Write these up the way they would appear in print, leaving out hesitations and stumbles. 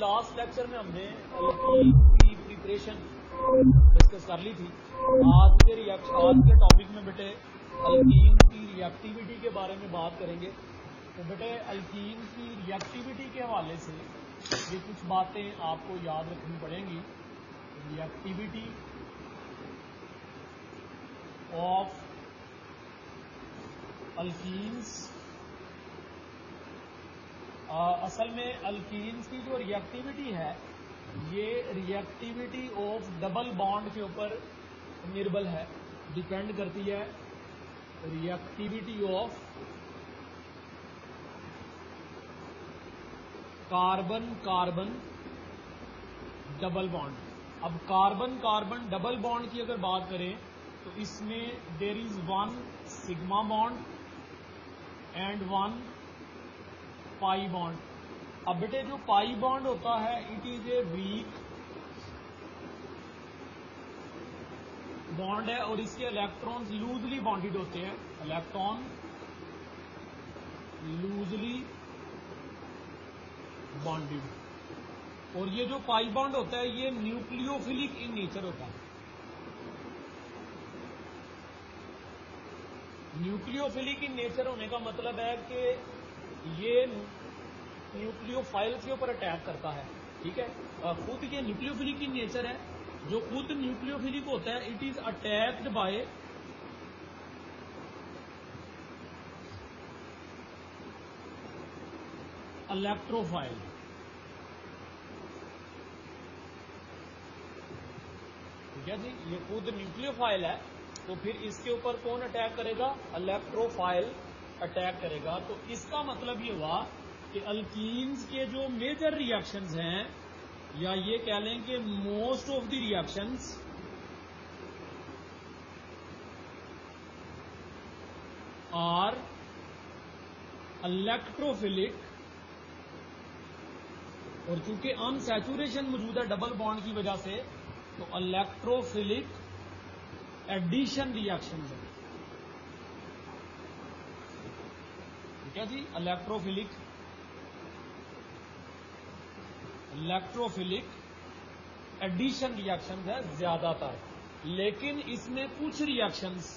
Last lecture में हमने alkyne की प्रिपरेशन डिस्कस कर ली थी। आज के टॉपिक में बेटे अल्कीन की रिएक्टिविटी के बारे में बात करेंगे। तो बेटे अल्कीन की रिएक्टिविटी के हवाले से ये कुछ बातें आपको याद रखनी पड़ेंगी। रिएक्टिविटी ऑफ अल्कीन्स, असल में अल्कीन्स की जो रिएक्टिविटी है ये रिएक्टिविटी ऑफ डबल बॉन्ड के ऊपर निर्भर है, डिपेंड करती है। Reactivity of carbon carbon double bond. अब कार्बन कार्बन डबल बॉन्ड की अगर बात करें तो इसमें there is one sigma bond and one pi bond. अब बेटे जो पाई बॉन्ड होता है it is a weak bond है और इसके इलेक्ट्रॉन्स लूजली बॉन्डेड होते हैं। Electron loosely bonded. और ये जो पाई बॉन्ड होता है ये न्यूक्लियोफिलिक इन नेचर होता है। न्यूक्लियोफिलिक इन नेचर होने का मतलब है कि ये न्यूक्लियोफाइल के ऊपर अटैक करता है, ठीक है। खुद ये न्यूक्लियोफिलिक इन नेचर है। जो खुद न्यूक्लियोफिलिक होता है it is attacked by electrophile. ठीक है जी, ये खुद न्यूक्लियोफाइल है तो फिर इसके ऊपर कौन अटैक करेगा? इलेक्ट्रोफाइल अटैक करेगा। तो इसका मतलब ये हुआ कि अल्कीन्स के जो मेजर रिएक्शंस हैं, या ये कह लें कि most of the reactions are electrophilic. और चूंकि अनसैचुरेशन मौजूद है डबल बॉन्ड की वजह से तो इलेक्ट्रोफिलिक एडिशन रिएक्शन है। ठीक है जी, इलेक्ट्रोफिलिक एडिशन रिएक्शन है ज्यादातर। लेकिन इसमें कुछ रिएक्शंस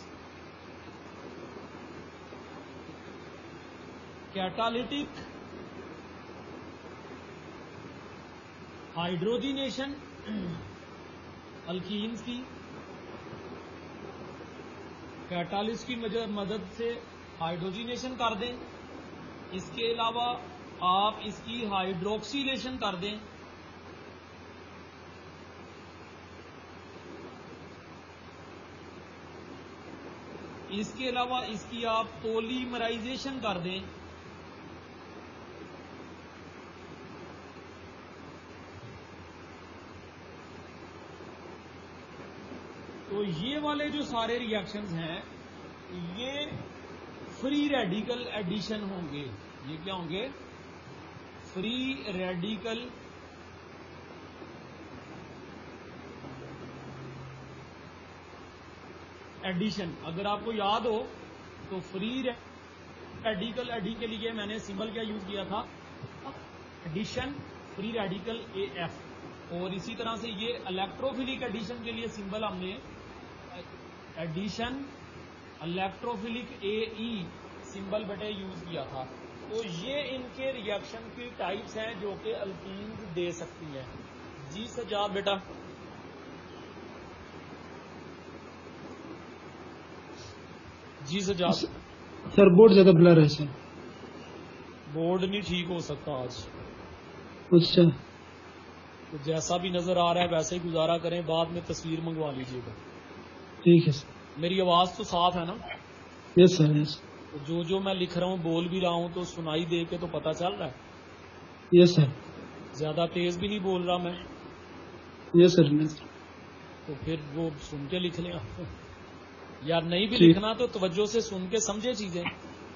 कैटालिटिक हाइड्रोजिनेशन अल्कीन्स की कैटालिस्ट की मदद से हाइड्रोजिनेशन कर दें। इसके अलावा आप इसकी हाइड्रोक्सीलेशन कर दें। इसके अलावा इसकी आप पॉलीमराइजेशन कर दें। तो ये वाले जो सारे रिएक्शंस हैं ये फ्री रेडिकल एडिशन होंगे। ये क्या होंगे? Free radical addition. अगर आपको याद हो तो फ्री रेडिकल एडी के लिए मैंने सिंबल क्या यूज किया था? Addition free radical AF। और इसी तरह से ये इलेक्ट्रोफिलिक एडिशन के लिए सिंबल हमने एडिशन इलेक्ट्रोफिलिक AE सिंबल बेटे यूज किया था। तो ये इनके रिएक्शन की टाइप्स हैं जो कि अल्कीन्स दे सकती हैं। जी सजाद बेटा। जी सजाद। सर बोर्ड ज्यादा ब्लर है सर। बोर्ड नहीं ठीक हो सकता आज। अच्छा, तो जैसा भी नजर आ रहा है वैसे ही गुजारा करें, बाद में तस्वीर मंगवा लीजिएगा। ठीक है सर। मेरी आवाज तो साफ है ना? Yes sir, yes. तो जो मैं लिख रहा हूँ बोल भी रहा हूँ तो सुनाई दे के तो पता चल रहा है? Yes sir. ज्यादा तेज भी नहीं बोल रहा मैं? Yes sir, yes. तो फिर वो सुन के लिख लें यार। नहीं भी लिखना तो तवज्जो से सुन के समझे चीजें।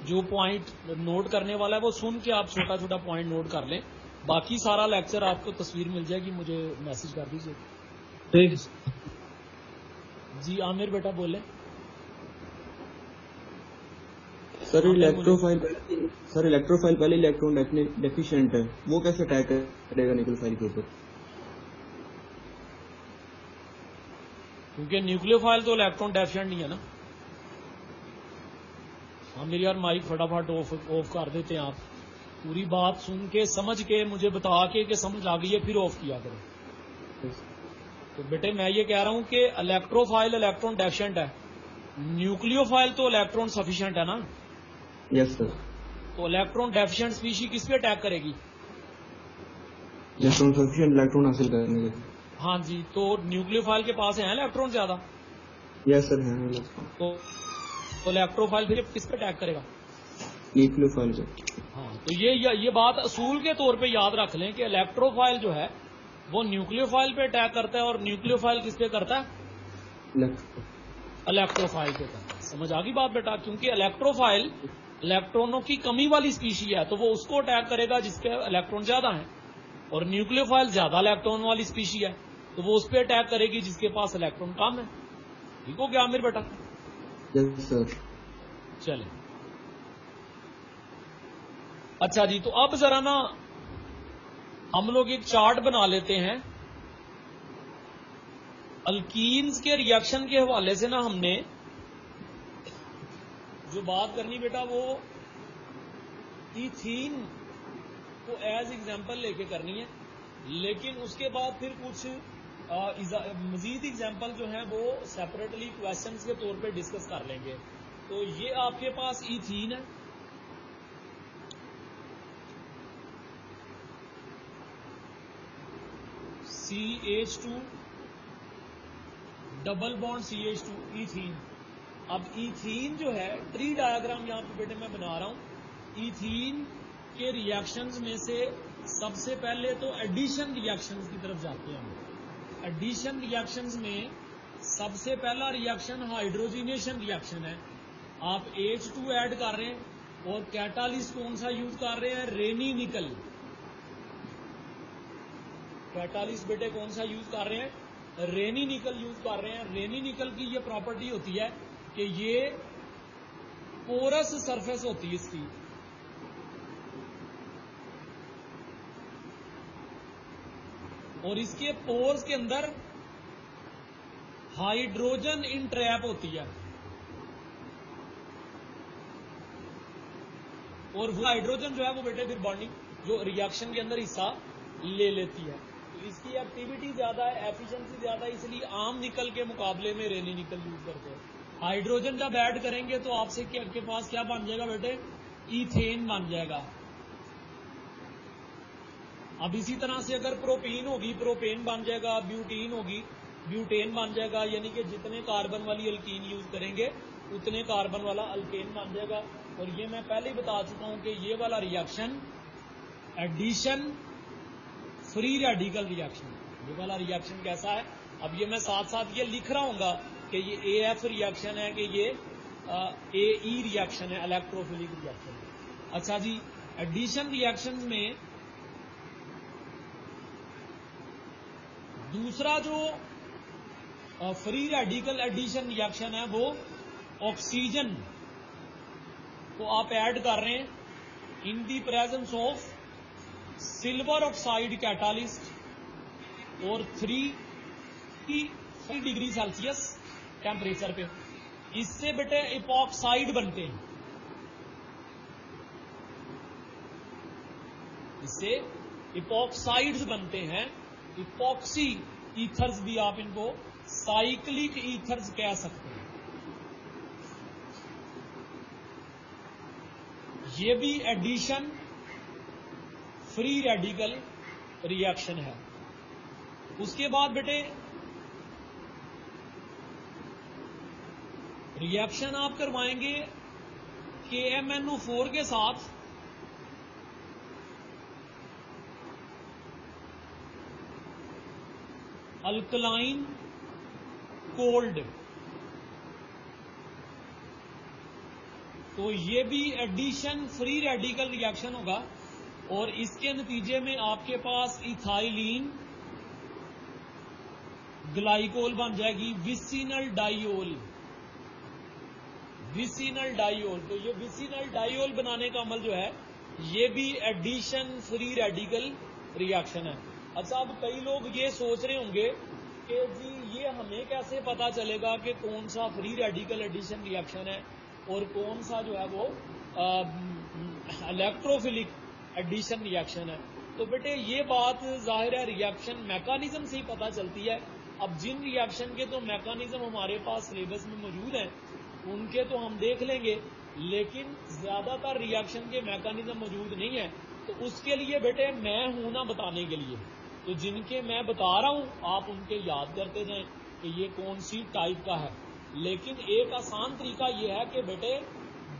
जो पॉइंट नोट करने वाला है वो सुन के आप छोटा छोटा पॉइंट नोट कर लें। बाकी सारा लेक्चर आपको तस्वीर मिल जाएगी, मुझे मैसेज कर दीजिए। ठीक है सर। जी आमिर बेटा बोले। सर हाँ, इलेक्ट्रोफाइल पहले इलेक्ट्रॉन डेफिशिएंट है, वो कैसे अटैक करेगा न्यूक्लियोफाइल के ऊपर? क्योंकि न्यूक्लियोफाइल तो इलेक्ट्रॉन डेफिशिएंट नहीं है ना। हाँ मेरी यार माइक फटाफट ऑफ कर देते हैं आप। पूरी बात सुन के समझ के मुझे बता के समझ आ गई है फिर ऑफ किया करो। तो बेटे मैं ये कह रहा हूं कि इलेक्ट्रोफाइल इलेक्ट्रॉन डेफिशिएंट है, न्यूक्लियोफाइल तो इलेक्ट्रॉन सफिशिएंट है ना। Yes sir. तो इलेक्ट्रॉन डेफिशिएंट स्पीशी किस पे अटैक करेगी? इलेक्ट्रॉन सफिशिएंट इलेक्ट्रॉन हासिल करने के। हाँ जी, तो न्यूक्लियोफाइल के पास है इलेक्ट्रॉन ज्यादा। यस सर है। तो इलेक्ट्रोफाइल फिर किस पे अटैक करेगा? न्यूक्लियोफाइल पे। हाँ, तो ये बात असूल के तौर पे याद रख लें कि इलेक्ट्रोफाइल जो है वो न्यूक्लियोफाइल पे अटैक करता है और न्यूक्लियोफाइल किस पे करता है? इलेक्ट्रोफाइल पे करता है। समझ आ गई बात बेटा? क्योंकि इलेक्ट्रोफाइल इलेक्ट्रॉनों की कमी वाली स्पीशी है, तो वो उसको अटैक करेगा जिसके इलेक्ट्रॉन ज्यादा है, और न्यूक्लियोफाइल ज्यादा इलेक्ट्रॉन वाली स्पीशी है तो वो उस पर अटैक करेगी जिसके पास इलेक्ट्रॉन कम है। ठीक हो गया आमिर बेटा? Yes sir. चले अच्छा जी, तो अब जरा ना हम लोग एक चार्ट बना लेते हैं। अल्कीन्स के रिएक्शन के हवाले से ना हमने जो बात करनी बेटा वो इथीन को एज एग्जांपल लेके करनी है, लेकिन उसके बाद फिर कुछ मजीद एग्जांपल जो है वो सेपरेटली क्वेश्चंस के तौर पे डिस्कस कर लेंगे। तो ये आपके पास इथीन है, CH2 double bond CH2 ethene. अब इथीन जो है ट्री डायग्राम यहां पे बेटे मैं बना रहा हूं। इथीन के रिएक्शंस में से सबसे पहले तो एडिशन रिएक्शंस की तरफ जाते हैं हम। एडिशन रिएक्शंस में सबसे पहला रिएक्शन हाइड्रोजिनेशन रिएक्शन है। आप H2 ऐड कर रहे हैं और कैटालिस्ट कौन सा यूज कर रहे हैं? रेनी निकल। कैटालिस्ट बेटे कौन सा यूज कर रहे हैं? रेनी निकल यूज कर रहे हैं। रेनी निकल की ये प्रॉपर्टी होती है कि ये पोरस सरफेस होती है इसकी, और इसके पोर्स के अंदर हाइड्रोजन इंट्रैप होती है, और वो हाइड्रोजन जो है वो बेटे फिर बॉन्डिंग जो रिएक्शन के अंदर हिस्सा ले लेती है। तो इसकी एक्टिविटी ज्यादा है, एफिशिएंसी ज्यादा है, इसलिए आम निकल के मुकाबले में रेनी निकल यूज करते हैं। हाइड्रोजन जब ऐड करेंगे तो आपसे आपके पास क्या बन जाएगा बेटे? इथेन बन जाएगा। अब इसी तरह से अगर प्रोपीन होगी प्रोपेन बन जाएगा, ब्यूटीन होगी ब्यूटेन बन जाएगा, यानी कि जितने कार्बन वाली अल्कीन यूज करेंगे उतने कार्बन वाला अल्केन बन जाएगा। और ये मैं पहले ही बता चुका हूं कि ये वाला reaction addition free radical reaction, ये वाला रिएक्शन कैसा है? अब ये मैं साथ साथ ये लिख रहा हूंगा कि ये AF रिएक्शन है कि ये AE रिएक्शन है, इलेक्ट्रोफिलिक रिएक्शन है। अच्छा जी, एडिशन रिएक्शन में दूसरा जो फ्री रेडिकल एडिशन रिएक्शन है वो ऑक्सीजन को आप ऐड कर रहे हैं in the presence of silver oxide catalyst और 3 डिग्री सेल्सियस टेम्परेचर पे। इससे बेटे इपॉक्साइड बनते हैं, इससे इपॉक्साइड्स बनते हैं। इपॉक्सी ईथर्स भी आप इनको साइक्लिक ईथर्स कह सकते हैं। ये भी एडिशन फ्री रेडिकल रिएक्शन है। उसके बाद बेटे रिएक्शन आप करवाएंगे KMnO4 के साथ अल्कलाइन कोल्ड, तो ये भी एडिशन फ्री रेडिकल रिएक्शन होगा और इसके नतीजे में आपके पास इथाइलिन ग्लाइकोल बन जाएगी, विसिनल डाइओल। Vicinal diol. तो ये विसिनल डाइओल बनाने का अमल जो है ये भी एडिशन फ्री रेडिकल रिएक्शन है। अच्छा, अब कई लोग ये सोच रहे होंगे कि जी ये हमें कैसे पता चलेगा कि कौन सा फ्री रेडिकल एडिशन रिएक्शन है और कौन सा जो है वो इलेक्ट्रोफिलिक एडिशन रिएक्शन है। तो बेटे ये बात जाहिर है रिएक्शन मैकेनिज्म से ही पता चलती है। अब जिन रिएक्शन के तो मैकेनिज्म हमारे पास सिलेबस में मौजूद हैं उनके तो हम देख लेंगे, लेकिन ज्यादातर रिएक्शन के मैकेनिज्म मौजूद नहीं है। तो उसके लिए बेटे मैं हूं ना बताने के लिए, तो जिनके मैं बता रहा हूं आप उनके याद करते जाएं कि ये कौन सी टाइप का है। लेकिन एक आसान तरीका यह है कि बेटे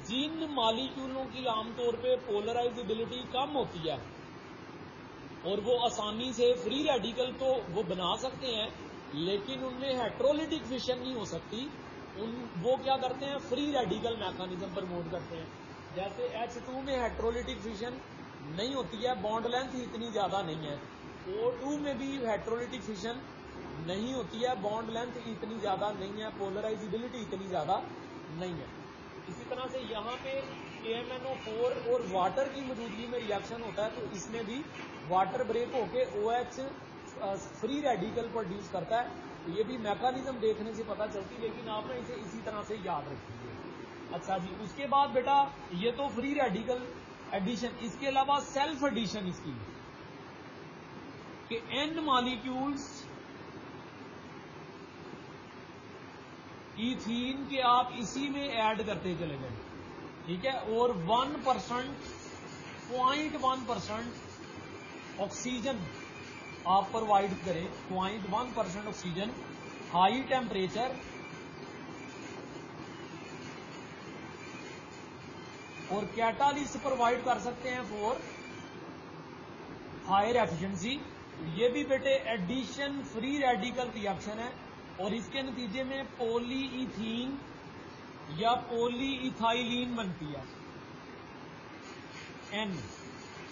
जिन मॉलिक्यूलों की आमतौर पे पोलराइजेबिलिटी कम होती है और वो आसानी से फ्री रेडिकल तो वो बना सकते हैं लेकिन उनमें हेट्रोलिटिक फिशन नहीं हो सकती, वो क्या करते हैं फ्री रेडिकल मैकेनिज्म प्रमोट करते हैं। जैसे H2 में हेट्रोलिटिक फिशन नहीं होती है, बॉन्ड लेंथ इतनी ज्यादा नहीं है। O2 में भी हेट्रोलिटिक फिशन नहीं होती है, बॉन्ड लेंथ इतनी ज्यादा नहीं है, पोलराइजेबिलिटी इतनी ज्यादा नहीं है। इसी तरह से यहाँ पे KMnO4 और वाटर की मौजूदगी में रिएक्शन होता है, तो इसमें भी वाटर ब्रेक होके OH फ्री रेडिकल प्रोड्यूस करता है। तो ये भी मैकेनिज्म देखने से पता चलती है, लेकिन आप ना इसे इसी तरह से याद रखिए। अच्छा जी, उसके बाद बेटा ये तो फ्री रेडिकल एडिशन, इसके अलावा सेल्फ एडिशन इसकी कि N मॉलिक्यूल्स इथीन के आप इसी में ऐड करते चले गए, ठीक है, और 1%, 0.1% ऑक्सीजन आप प्रोवाइड करें, 0.1% ऑक्सीजन हाई टेम्परेचर और कैटालिस्ट प्रोवाइड कर सकते हैं फॉर हायर एफिशिएंसी। ये भी बेटे एडिशन फ्री रेडिकल रिएक्शन है और इसके नतीजे में पॉलीइथीन या पॉलीइथाइलिन बनती है N।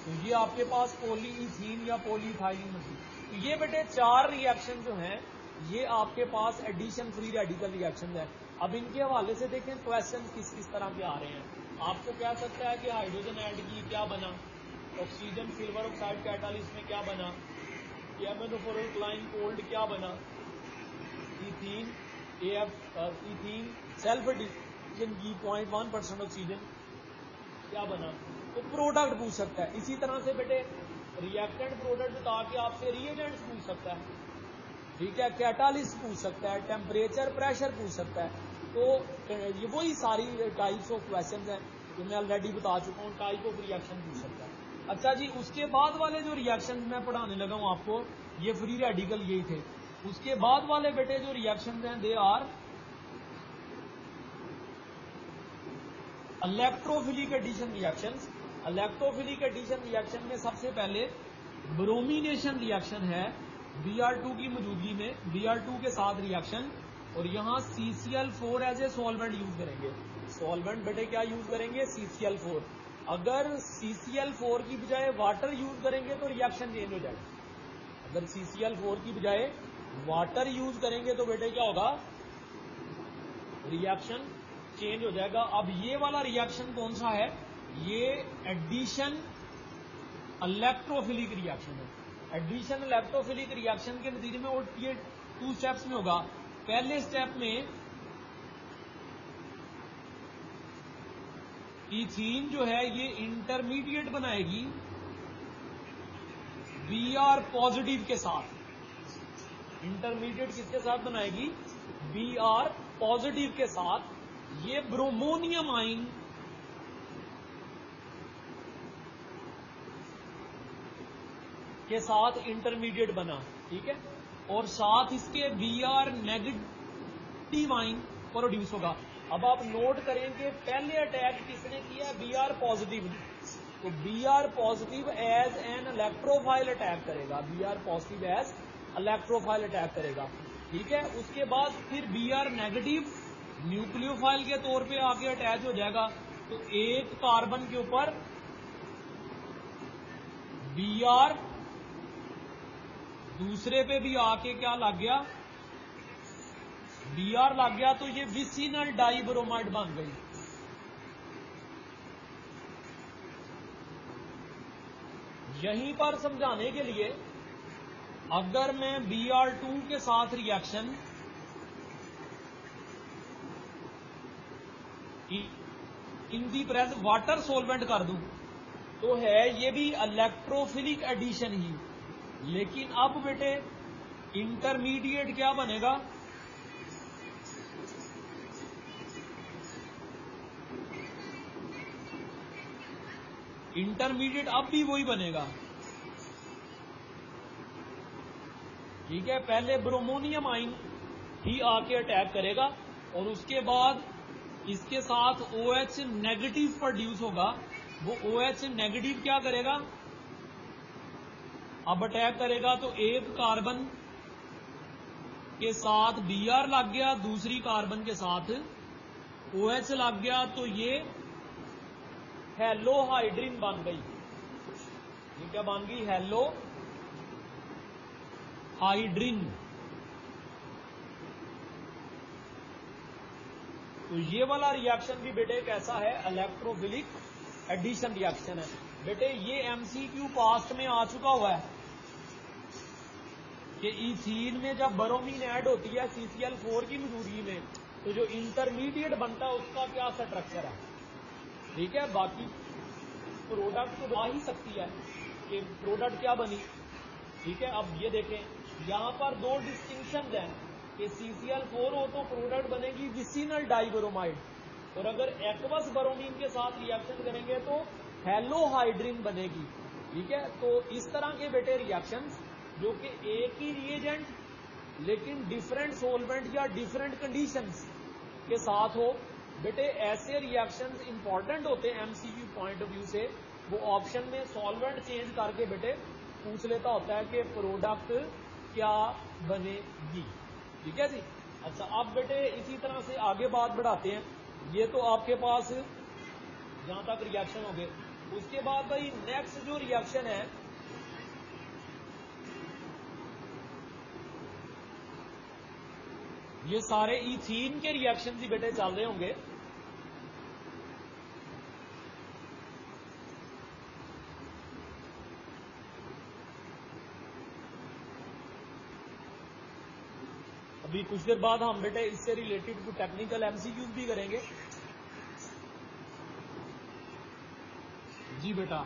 तो ये आपके पास पॉलीइथीन या पॉलीइथाइलिन बनती है। तो ये बेटे 4 रिएक्शन जो हैं ये आपके पास एडिशन फ्री रेडिकल रिएक्शन है। अब इनके हवाले से देखें क्वेश्चन किस किस तरह के आ रहे हैं। आपको कह सकता है कि हाइड्रोजन ऐड की क्या बना, ऑक्सीजन सिल्वर ऑक्साइड कैटालिस्ट में क्या बना, KMnO4 कोल्ड क्या बना, इथीन इथीन सेल्फ एडिशन की 0.1% ऑक्सीजन क्या बना। तो प्रोडक्ट पूछ सकता है। इसी तरह से बेटे रिएक्टेंट प्रोडक्ट बता के आपसे रिएजेंट्स पूछ सकता है, ठीक है, कैटालिस्ट पूछ सकता है, टेम्परेचर प्रेशर पूछ सकता है। तो ये वही सारी टाइप्स ऑफ क्वेश्चन हैं जो मैं ऑलरेडी बता चुका हूँ, टाइप ऑफ रिएक्शन पूछ सकता है। अच्छा जी, उसके बाद वाले जो रिएक्शन मैं पढ़ाने लगा हूँ आपको ये फ्री रेडिकल यही थे। उसके बाद वाले बेटे जो रिएक्शन हैं they are electrophilic addition reactions. Electrophilic addition reaction में सबसे पहले ब्रोमिनेशन रिएक्शन है Br2 की मौजूदगी में, Br2 के साथ रिएक्शन, और यहां CCl4 as a solvent use करेंगे। सॉल्वेंट बेटे क्या यूज करेंगे, CCl4। अगर CCl4 की बजाय वाटर यूज करेंगे तो रिएक्शन चेंज हो जाएगा। अगर CCl4 की बजाय वाटर यूज करेंगे तो बेटे क्या होगा, रिएक्शन चेंज हो जाएगा। अब ये वाला रिएक्शन कौन सा है, ये एडिशन इलेक्ट्रोफिलिक रिएक्शन है। एडिशन इलेक्ट्रोफिलिक रिएक्शन के नतीजे में और ये 2 स्टेप्स में होगा। पहले स्टेप में इथीन जो है ये इंटरमीडिएट बनाएगी Br पॉजिटिव के साथ। इंटरमीडिएट किसके साथ बनाएगी, Br पॉजिटिव के साथ। ये ब्रोमोनियम आइन के साथ इंटरमीडिएट बना, ठीक है, और साथ इसके Br नेगेटिव आइन प्रोड्यूस होगा। अब आप नोट करेंगे पहले अटैक किसने किया, Br पॉजिटिव ने। तो Br positive as an electrophile attack करेगा, Br positive as electrophile attack करेगा, ठीक है। उसके बाद फिर Br नेगेटिव न्यूक्लियोफाइल के तौर पे आके अटैच हो जाएगा। तो एक कार्बन के ऊपर Br दूसरे पे भी आके क्या लग गया, Br लग गया, तो ये विसिनल डाइब्रोमाइड बन गई। यहीं पर समझाने के लिए अगर मैं Br2 के साथ reaction in the presence water solvent कर दूं तो है ये भी इलेक्ट्रोफिलिक एडिशन ही, लेकिन अब बेटे इंटरमीडिएट क्या बनेगा, इंटरमीडिएट अब भी वही बनेगा। ठीक है, पहले ब्रोमोनियम आइन ही आके अटैक करेगा और उसके बाद इसके साथ OH नेगेटिव प्रोड्यूस होगा। वो OH नेगेटिव क्या करेगा, अब अटैक करेगा तो एक कार्बन के साथ Br लग गया, दूसरी कार्बन के साथ OH लग गया, तो ये हेलो हाइड्रिन बन गई। ये क्या बन गई, हेलो हाइड्रिन। तो ये वाला रिएक्शन भी बेटे कैसा है, इलेक्ट्रोफिलिक एडिशन रिएक्शन है। बेटे ये MCQ पास्ट में आ चुका हुआ है कि इथीन में जब ब्रोमीन ऐड होती है CCl4 की मौजूदगी में, तो जो इंटरमीडिएट बनता है उसका क्या स्ट्रक्चर है। ठीक है, बाकी प्रोडक्ट तो आ ही सकती है कि प्रोडक्ट क्या बनी। ठीक है, अब ये देखें यहां पर दो डिस्टिंक्शन हैं कि CCl4 हो तो प्रोडक्ट बनेगी विसिनल डाइब्रोमाइड, और अगर एक्वस ब्रोमीन के साथ रिएक्शन करेंगे तो हेलोहाइड्रिन बनेगी। ठीक है, तो इस तरह के बेटे रिएक्शंस जो कि एक ही रिएजेंट लेकिन डिफरेंट सोलवेंट या डिफरेंट कंडीशंस के साथ हो, बेटे ऐसे रिएक्शंस इंपॉर्टेंट होते हैं MCQ पॉइंट ऑफ व्यू से। वो ऑप्शन में सॉल्वेंट चेंज करके बेटे पूछ लेता होता है कि प्रोडक्ट क्या बनेगी। ठीक है जी। अच्छा, अब बेटे इसी तरह से आगे बात बढ़ाते हैं। ये तो आपके पास जहां तक रिएक्शन हो गए, उसके बाद भाई नेक्स्ट जो रिएक्शन है ये सारे इथीन के रिएक्शन ही बेटे चल रहे होंगे। अभी कुछ देर बाद हम बेटे इससे रिलेटेड कुछ टेक्निकल MCQs भी करेंगे। जी बेटा,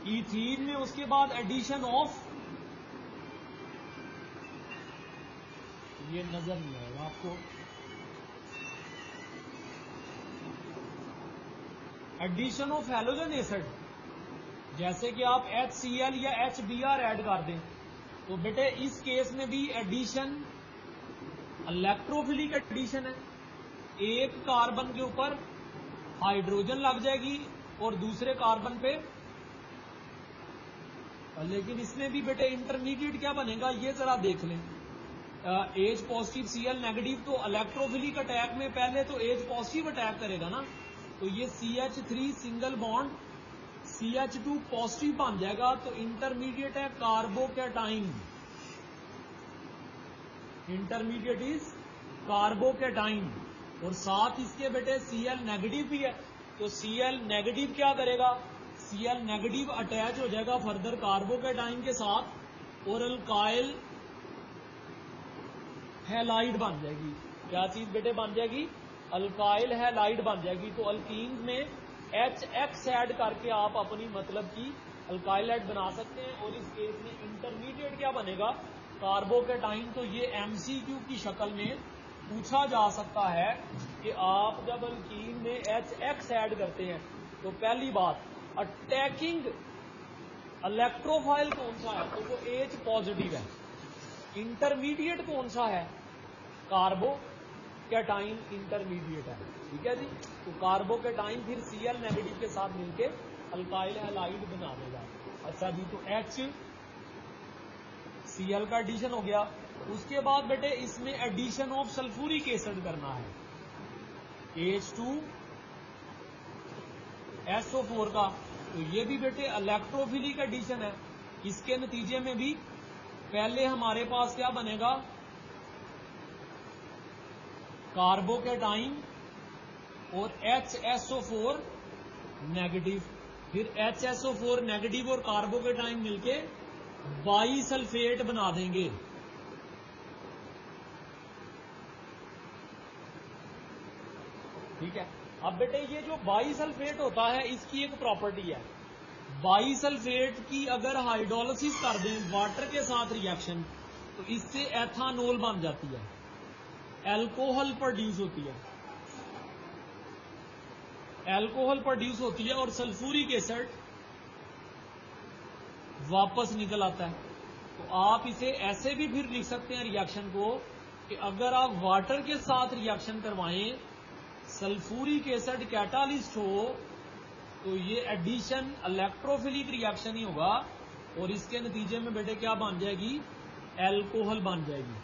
इथीन में उसके बाद एडिशन ऑफ, ये नजर नहीं आएगा आपको, एडिशन ऑफ हैलोजन एसिड। जैसे कि आप HCl या HBr ऐड कर दें तो बेटे इस केस में भी एडिशन इलेक्ट्रोफिलिक एडिशन है। एक कार्बन के ऊपर हाइड्रोजन लग जाएगी और दूसरे कार्बन पे, लेकिन इसमें भी बेटे इंटरमीडिएट क्या बनेगा ये जरा देख लें। H पॉजिटिव Cl नेगेटिव, तो इलेक्ट्रोफिलिक अटैक में पहले तो H पॉजिटिव अटैक करेगा ना, तो ये CH3 single bond CH2 positive बन जाएगा, तो इंटरमीडिएट है कार्बोकैटाइन। इंटरमीडिएट इज कार्बोकैटाइन, और साथ इसके बेटे Cl नेगेटिव भी है, तो Cl नेगेटिव क्या करेगा, Cl नेगेटिव अटैच हो जाएगा फर्दर कार्बोकैटाइन के साथ और अल्काइल हैलाइड बन जाएगी। क्या चीज बेटे बन जाएगी, अल्काइल हैलाइड बन जाएगी। तो अल्कीन्स में HX ऐड करके आप अपनी मतलब की अल्काइल हैलाइड बना सकते हैं, और इस केस में इंटरमीडिएट क्या बनेगा, कार्बोकैटाइन। तो ये MCQ की शक्ल में पूछा जा सकता है कि आप जब अल्कीन में HX ऐड करते हैं तो पहली बात अटैकिंग इलेक्ट्रोफाइल कौन सा है, तो वो H पॉजिटिव है। इंटरमीडिएट कौन सा है, कार्बोकैटाइन इंटरमीडिएट है। ठीक है जी। तो कार्बोकैटाइन फिर Cl नेगेटिव के साथ मिलके अल्काइल हैलाइड बना देगा। अच्छा जी, तो HCl का एडिशन हो गया। उसके बाद बेटे इसमें एडिशन ऑफ सल्फ्यूरिक एसिड करना है, H2SO4 का। तो ये भी बेटे इलेक्ट्रोफिलिक एडिशन है। इसके नतीजे में भी पहले हमारे पास क्या बनेगा, कार्बोकैटाइन और HSO4 नेगेटिव, फिर HSO4 नेगेटिव और कार्बोकेटाइन मिलके बाईसल्फेट बना देंगे। ठीक है। अब बेटे ये जो बाईसल्फेट होता है इसकी एक प्रॉपर्टी है, बाईसल्फेट की अगर हाइड्रोलिसिस कर दें वाटर के साथ रिएक्शन तो इससे एथानोल बन जाती है, अल्कोहल प्रोड्यूस होती है, अल्कोहल प्रोड्यूस होती है और सल्फ्यूरिक एसिड वापस निकल आता है। तो आप इसे ऐसे भी फिर लिख सकते हैं रिएक्शन को कि अगर आप वाटर के साथ रिएक्शन करवाएं, सल्फ्यूरिक एसिड कैटालिस्ट हो, तो ये एडिशन इलेक्ट्रोफिलिक रिएक्शन ही होगा और इसके नतीजे में बेटे क्या बन जाएगी, अल्कोहल बन जाएगी।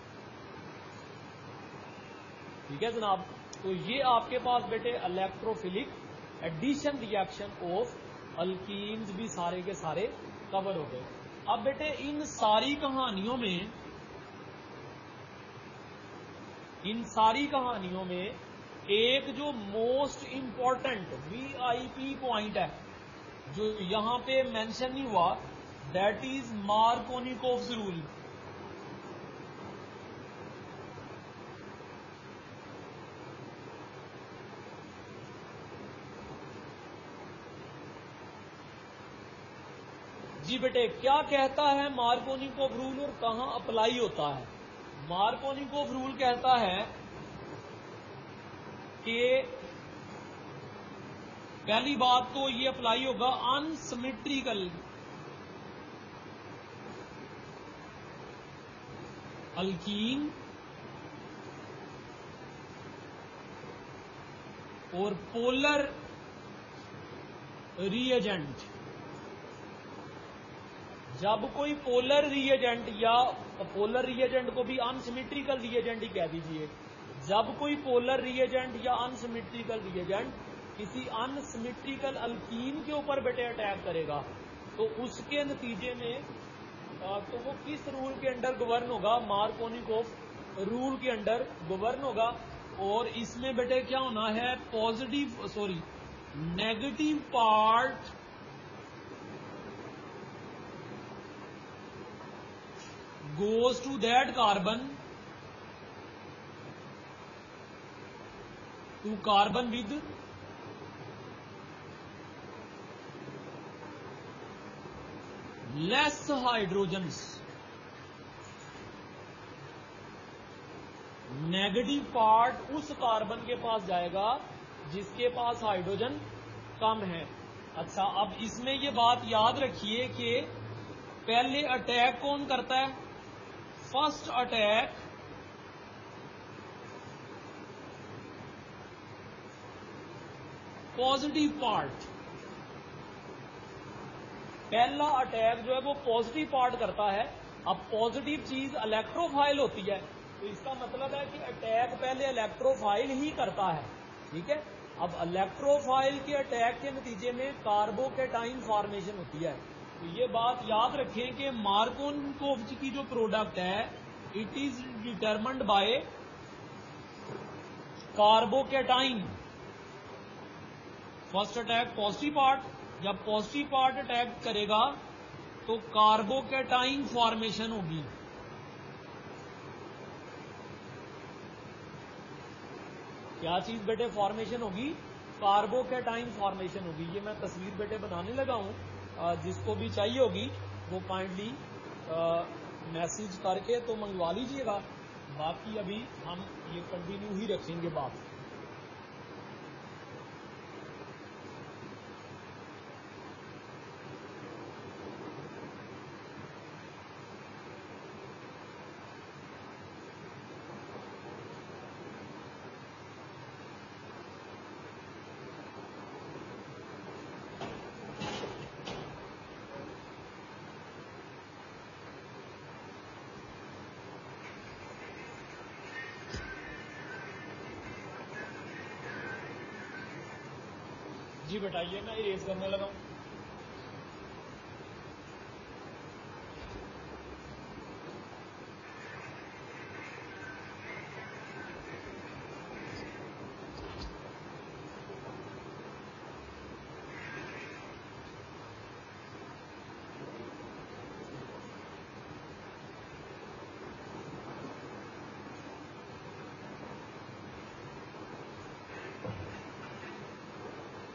ठीक है जनाब। तो ये आपके पास बेटे electrophilic addition reaction of alkenes भी सारे के सारे कवर हो गए। अब बेटे इन सारी कहानियों में एक जो मोस्ट इंपॉर्टेंट VIP पॉइंट है जो यहां पे मेंशन नहीं हुआ, दैट इज मार्कोनिकोव्स रूल। जी बेटे क्या कहता है मार्कोनिकोव रूल और कहां अप्लाई होता है? मार्कोनिकोव रूल कहता है कि पहली बात तो ये अप्लाई होगा अनसिमेट्रिकल अल्कीन और पोलर रिएजेंट। जब कोई पोलर रिएजेंट या पोलर रिएजेंट को भी अनसिमेट्रिकल रिएजेंट ही कह दीजिए, जब कोई पोलर रिएजेंट या अनसिमेट्रिकल रिएजेंट किसी अनसिमेट्रिकल अल्कीन के ऊपर बेटे अटैक करेगा तो उसके नतीजे में तो वो किस रूल के अंडर गवर्न होगा? मार्कोनिकोव रूल के अंडर गवर्न होगा। और इसमें बेटे क्या होना है, negative part goes to that carbon to carbon with less hydrogens। Negative part उस कार्बन के पास जाएगा जिसके पास हाइड्रोजन कम है। अच्छा, अब इसमें ये बात याद रखिए कि पहले अटैक कौन करता है? फर्स्ट अटैक पॉजिटिव पार्ट, पहला अटैक जो है वो पॉजिटिव पार्ट करता है। अब पॉजिटिव चीज इलेक्ट्रोफाइल होती है तो इसका मतलब है कि अटैक पहले इलेक्ट्रोफाइल ही करता है। ठीक है। अब इलेक्ट्रोफाइल के अटैक के नतीजे में कार्बोकेटाइन फॉर्मेशन होती है। तो ये बात याद रखें कि मार्कोनिकोव की जो प्रोडक्ट है it is determined bye carbocation. First attack positive part, जब पॉजिटिव पार्ट अटैक करेगा तो कार्बोकेटाइन फॉर्मेशन होगी। क्या चीज बेटे फॉर्मेशन होगी? कार्बोकेटाइन फॉर्मेशन होगी। ये मैं तस्वीर बेटे बनाने लगा हूं, जिसको भी चाहिए होगी वो काइंडली मैसेज करके तो मंगवा लीजिएगा। बाकी अभी हम ये कंटिन्यू ही रखेंगे बात। जी बताइए, मैं इरेज करने लगा हूं।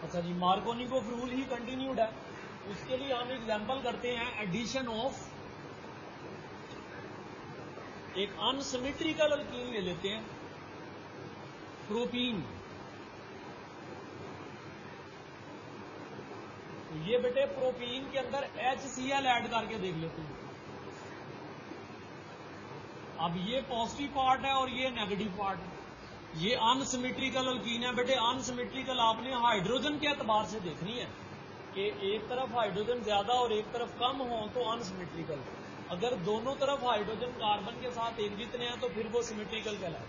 अच्छा जी, मार्कोनिकोव रूल ही कंटिन्यूड है। उसके लिए हम एग्जांपल करते हैं एडिशन ऑफ एक अनसिमेट्रिकल अल्कीन ले लेते हैं, प्रोपीन। तो ये बेटे प्रोपीन के अंदर HCl ऐड करके देख लेते हैं। अब ये पॉजिटिव पार्ट है और ये नेगेटिव पार्ट है। ये अनसिमेट्रिकल अल्कीन है बेटे। अनसिमेट्रिकल आपने हाइड्रोजन के एतबार से देखनी है कि एक तरफ हाइड्रोजन ज्यादा और एक तरफ कम हो तो अनसिमेट्रिकल। अगर दोनों तरफ हाइड्रोजन कार्बन के साथ एक जितने हैं तो फिर वो सिमेट्रिकल कहलाए।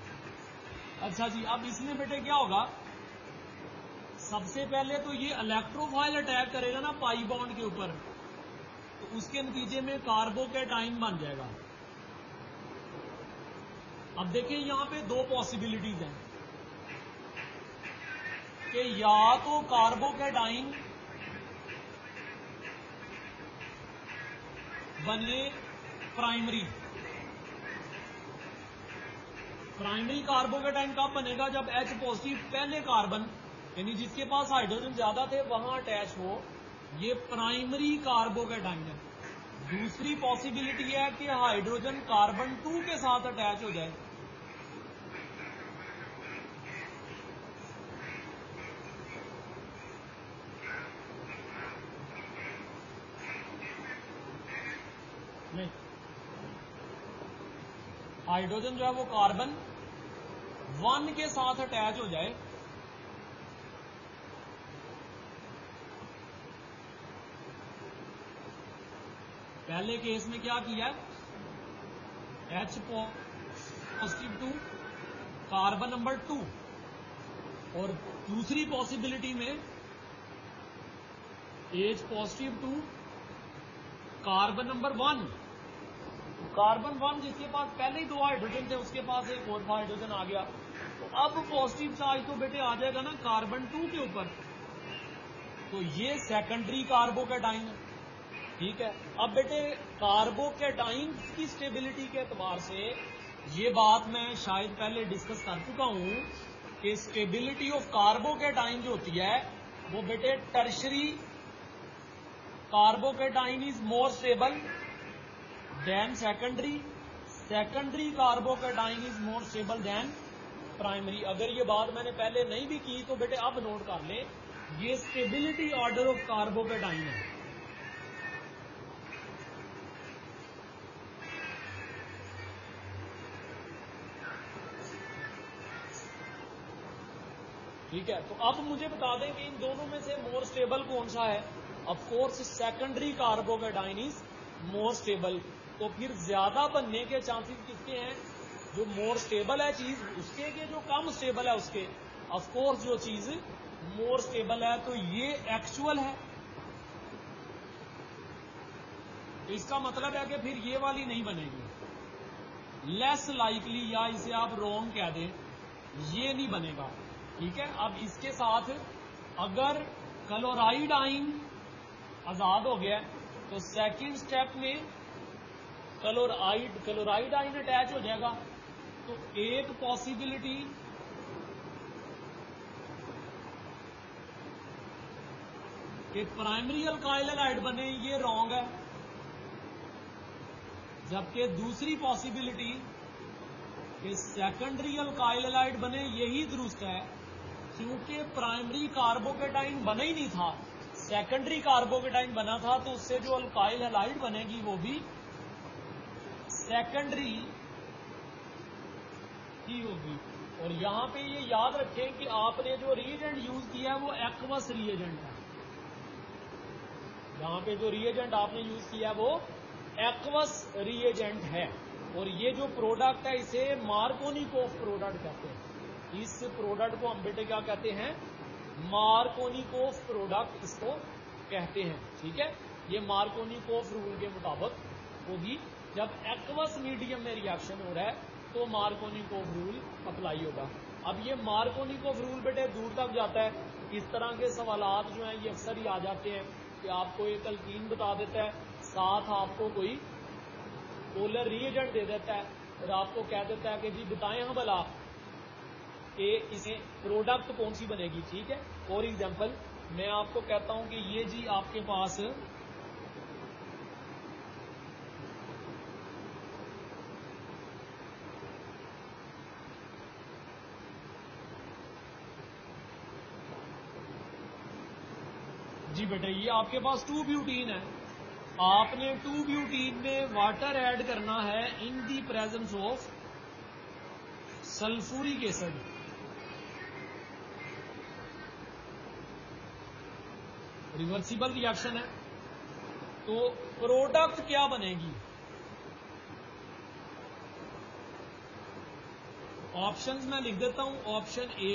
अच्छा जी, अब इसमें बेटे क्या होगा, सबसे पहले तो ये इलेक्ट्रोफाइल अटैक करेगा ना पाई बॉन्ड के ऊपर, तो उसके नतीजे में कार्बोकैटाइन बन जाएगा। अब देखिए यहां पे दो पॉसिबिलिटीज हैं कि या तो कार्बोकैटाइन बने प्राइमरी कार्बोकैटाइन कब बनेगा, जब H पॉजिटिव पहले कार्बन यानी जिसके पास हाइड्रोजन ज्यादा थे वहां अटैच हो, ये प्राइमरी कार्बोकैटाइन है। दूसरी पॉसिबिलिटी है कि हाइड्रोजन कार्बन 2 के साथ अटैच हो जाए, नहीं हाइड्रोजन जो है वो कार्बन 1 के साथ अटैच हो जाए, पहले केस में क्या किया, H पॉजिटिव 2 कार्बन नंबर 2, और दूसरी पॉसिबिलिटी में H positive 2 carbon number 1। Carbon 1 जिसके पास पहले ही 2 हाइड्रोजन थे उसके पास एक और हाइड्रोजन आ गया, तो अब पॉजिटिव चार्ज तो बेटे आ जाएगा ना कार्बन 2 के ऊपर, तो ये सेकेंडरी कार्बोकैटाइन है। ठीक है, अब बेटे कार्बोकैटाइन की स्टेबिलिटी के एतबार से ये बात मैं शायद पहले डिस्कस कर चुका हूं कि स्टेबिलिटी ऑफ कार्बोकैटाइन जो होती है वो बेटे tertiary carbocation is more stable then secondary carbocation is more stable then primary. अगर ये बात मैंने पहले नहीं भी की तो बेटे अब नोट कर ले, ये स्टेबिलिटी ऑर्डर ऑफ कार्बोकैटाइन है। ठीक है, तो अब मुझे बता दें कि इन दोनों में से मोर स्टेबल कौन सा है। Of course secondary carbocation is more stable. तो फिर ज्यादा बनने के चांसेस किसके हैं, जो मोर स्टेबल है चीज उसके के जो कम स्टेबल है उसके। ऑफ कोर्स जो चीज मोर स्टेबल है तो ये एक्चुअल है, इसका मतलब है कि फिर ये वाली नहीं बनेगी। लेस लाइकली या इसे आप रॉन्ग कह दें, ये नहीं बनेगा। ठीक है, अब इसके साथ अगर क्लोराइड आइन आजाद हो गया तो सेकंड स्टेप में क्लोराइड आइन अटैच हो जाएगा। तो एक पॉसिबिलिटी कि प्राइमरी अल्काइल हैलाइड बने ये रॉन्ग है, जबकि दूसरी पॉसिबिलिटी कि सेकेंडरी अल्काइल हैलाइड बने यही दुरुस्त है, क्योंकि प्राइमरी कार्बोकैटाइन बना ही नहीं था, सेकेंडरी कार्बोकैटाइन बना था, तो उससे जो अल्काइल हैलाइड बनेगी वो भी सेकेंडरी ही होगी। और यहां पे ये याद रखें कि आपने जो रिएजेंट यूज किया है वो एक्वस रिएजेंट है। यहां पे जो रिएजेंट आपने यूज किया है वो एक्वस रिएजेंट है, और ये जो प्रोडक्ट है इसे मार्कोनिकोव प्रोडक्ट कहते हैं। इस प्रोडक्ट को हम बेटे क्या कहते हैं, मार्कोनिकोव प्रोडक्ट इसको कहते हैं। ठीक है, ये मार्कोनिकोव रूल के मुताबिक होगी। जब एक्वस मीडियम में रिएक्शन हो रहा है तो मार्कोनिकोव रूल अप्लाई होगा। अब ये मार्कोनिकोव रूल बेटे दूर तक जाता है। इस तरह के सवालात जो हैं ये अक्सर ही आ जाते हैं कि आपको एक अल्कीन बता देता है, साथ आपको कोई पोलर रिएजेंट दे देता है और आपको कह देता है कि जी बताएं हम भला कि इसे प्रोडक्ट कौन सी बनेगी। ठीक है, फॉर एग्जाम्पल मैं आपको कहता हूं कि ये जी आपके पास जी बेटे ये आपके पास 2 ब्यूटीन है। आपने 2 ब्यूटीन में वाटर ऐड करना है in the presence of sulphuric acid. Reversible reaction है, तो प्रोडक्ट क्या बनेगी? ऑप्शंस मैं लिख देता हूं। ऑप्शन ए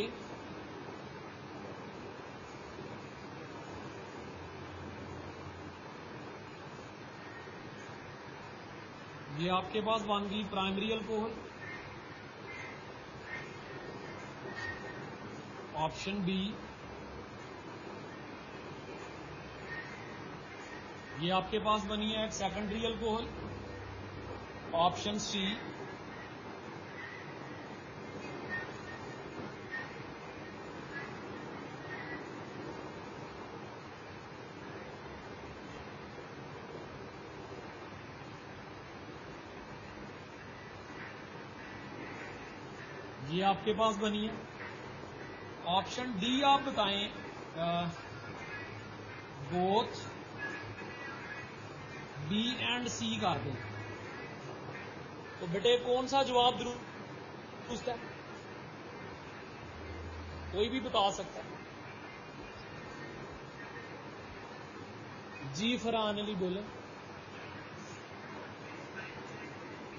ये आपके पास बन गई प्राइमरी अल्कोहल। ऑप्शन बी ये आपके पास बनी है एक सेकेंडरी अल्कोहल। ऑप्शन सी ये आपके पास बनी है। ऑप्शन डी आप बताएं बोथ बी एंड सी कर दें। तो बेटे कौन सा जवाब दुरुस्त है? कोई भी बता सकता है। जी फरहान अली बोले।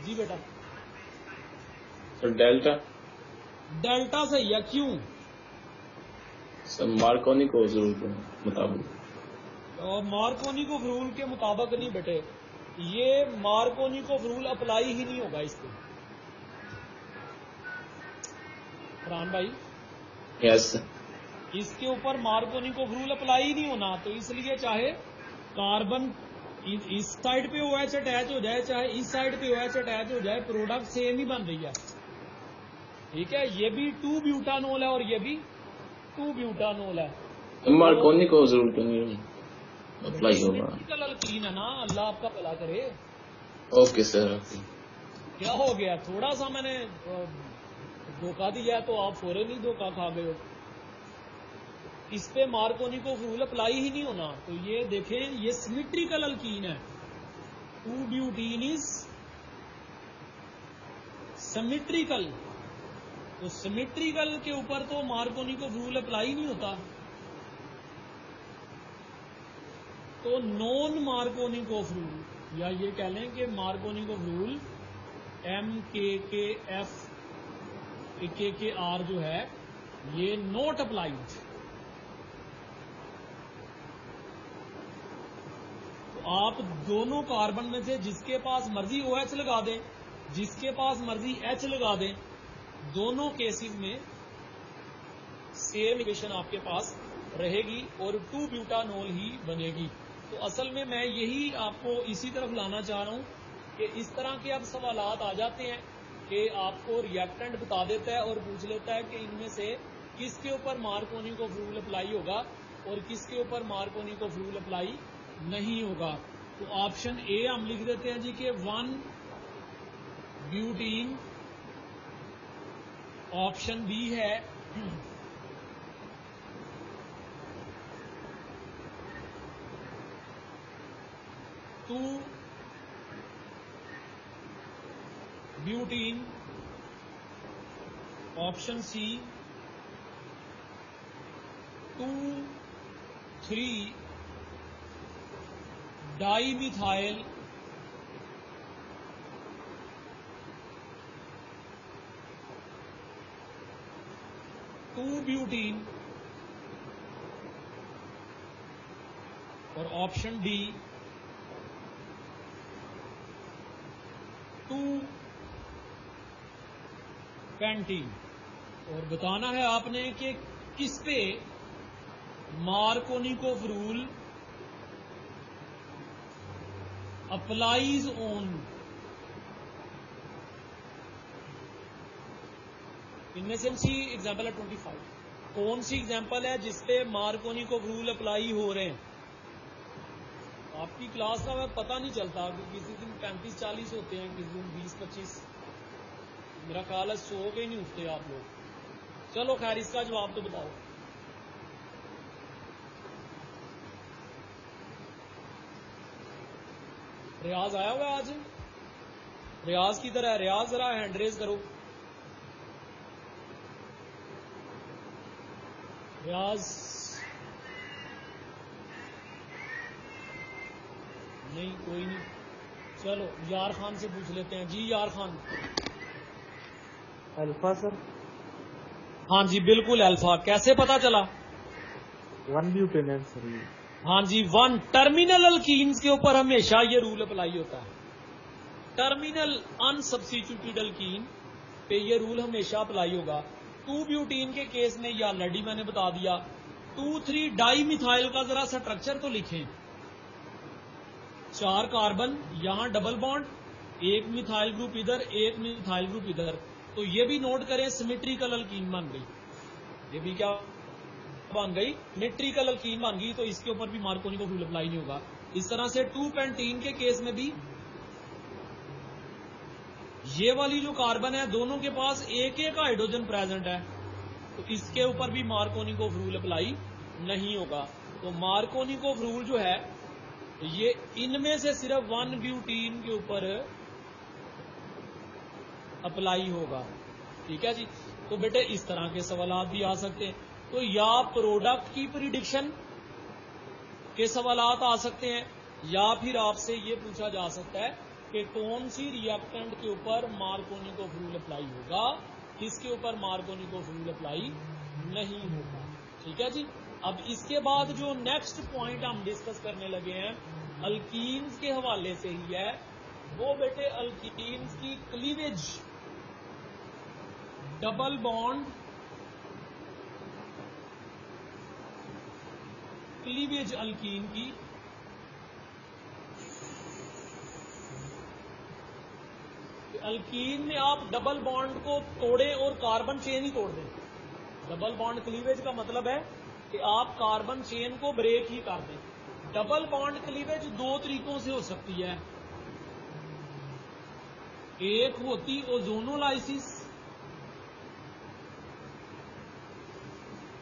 जी बेटा सर डेल्टा। डेल्टा सही है, क्यों? सर मार्कोनिको रूल के मुताबिक। और मार्कोनिको रूल के मुताबिक नहीं बेटे, ये मार्कोनिको रूल अप्लाई ही नहीं होगा इस पे। फरहान भाई यस इसके ऊपर मार्कोनिको रूल अप्लाई ही नहीं होना, तो इसलिए चाहे कार्बन इस साइड पे OH अटैच हो जाए, चाहे इस साइड पे OH अटैच हो जाए, प्रोडक्ट सेम ही बन रही है। ठीक है, ये भी 2 ब्यूटानोल है और ये भी 2 ब्यूटानोल है। मार्कोनिको रूल पे नहीं अप्लाई होगा। अल्कीन है ना, अल्लाह आपका भला करे। Okay sir. क्या हो गया? थोड़ा सा मैंने धोखा दिया तो आप फौरन ही धोखा खा गए हो। इस पे मार्कोनिको रूल अप्लाई ही नहीं होना। तो ये देखें, ये सिमेट्रिकल अल्कीन है। 2 ब्यूटीन इज सिमेट्रिकल। तो सिमेट्रिकल के ऊपर तो मार्कोनिको रूल अप्लाई नहीं होता। तो नॉन मार्कोनिकोव रूल, या ये कह लें कि मार्कोनिकोव रूल MKKF KKR जो है ये नॉट अप्लाइड। तो आप दोनों कार्बन में से जिसके पास मर्जी OH लगा दें, जिसके पास मर्जी H लगा दें, दोनों केसेस में सेम इक्वेशन आपके पास रहेगी और 2 ब्यूटानोल ही बनेगी। तो असल में मैं यही आपको इसी तरफ लाना चाह रहा हूं कि इस तरह के अब सवालात आ जाते हैं कि आपको रिएक्टेंट बता देता है और पूछ लेता है कि इनमें से किसके ऊपर मार्कोनिको रूल अप्लाई होगा और किसके ऊपर मार्कोनिको रूल अप्लाई नहीं होगा। तो ऑप्शन ए हम लिख देते हैं जी कि 1 ब्यूटीन। ऑप्शन बी है 2 butene. Option C 2,3 dimethyl butene. और ऑप्शन डी 2 पेंटीन। और बताना है आपने कि किस पे मार्कोनिकोव रूल अप्लाइज ऑन। इनमें से सी एग्जाम्पल है 25। कौन सी एग्जांपल है जिसपे मार्कोनिकोव रूल अप्लाई हो रहे हैं? आपकी क्लास का मैं पता नहीं चलता कि किसी दिन 35-40 होते हैं, किसी दिन 20-25। मेरा ख्याल है 100 के ही नहीं उठते आप लोग। चलो खैर, इसका जवाब तो बताओ। रियाज आया हुआ आज? रियाज की तरह रियाज जरा हैंड रेज करो। रियाज नहीं, कोई नहीं। चलो यार खान से पूछ लेते हैं। जी यार खान। Alpha sir. हाँ जी बिल्कुल अल्फा। कैसे पता चला? 1 ब्यूटेन सर। हाँ जी 1 टर्मिनल अल्कीन्स के ऊपर हमेशा ये रूल अप्लाई होता है। टर्मिनल अनसब्स्टिट्यूटेड अल्कीन पे ये रूल हमेशा अप्लाई होगा। 2 ब्यूटीन के केस में ये ऑलरेडी मैंने बता दिया। 2,3 डाई मिथाइल का जरा स्ट्रक्चर तो लिखें। 4 कार्बन, यहां डबल बॉन्ड, 1 मिथाइल ग्रुप इधर, 1 मिथाइल ग्रुप इधर। तो ये भी नोट करें, सिमेट्रिकल अल्कीन बन गई। ये भी क्या बन गई? सिमेट्रिकल अल्कीन बन गई। तो इसके ऊपर भी मार्कोनिकोव रूल अप्लाई नहीं होगा। इस तरह से 2 पेंटीन के केस में भी ये वाली जो कार्बन है दोनों के पास एक एक हाइड्रोजन प्रेजेंट है, तो इसके ऊपर भी मार्कोनिकोव रूल अप्लाई नहीं होगा। तो मार्कोनिकोव रूल जो है ये इनमें से सिर्फ 1 ब्यूटीन के ऊपर अप्लाई होगा। ठीक है जी। तो बेटे इस तरह के सवाल भी आ सकते हैं। तो या प्रोडक्ट की प्रिडिक्शन के सवाल आ सकते हैं, या फिर आपसे ये पूछा जा सकता है कि कौन सी रिएक्टेंट के ऊपर मार्कोनिकोव रूल अप्लाई होगा, किसके ऊपर मार्कोनिकोव रूल अप्लाई नहीं होगा। ठीक है जी। अब इसके बाद जो नेक्स्ट पॉइंट हम डिस्कस करने लगे हैं अल्कीन्स के हवाले से ही है, वो बेटे अल्कीन्स की cleavage, double bond cleavage alkyne की अल्कीन में आप डबल बॉन्ड को तोड़ें और कार्बन चेन ही तोड़ दें। डबल बॉन्ड क्लीवेज का मतलब है कि आप कार्बन चेन को ब्रेक ही कर दें। डबल बॉन्ड क्लीवेज 2 तरीकों से हो सकती है। एक होती ओजोनोलाइसिस।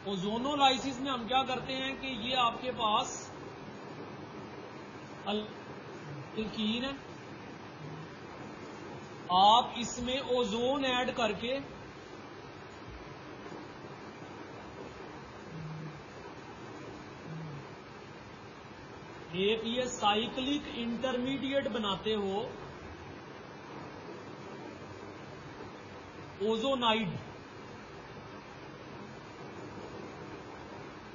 ओजोनोलाइसिस में हम क्या करते हैं कि ये आपके पास अल्कीन है, आप इसमें ओजोन ऐड करके एक ये साइक्लिक इंटरमीडिएट बनाते हो, ओजोनाइड,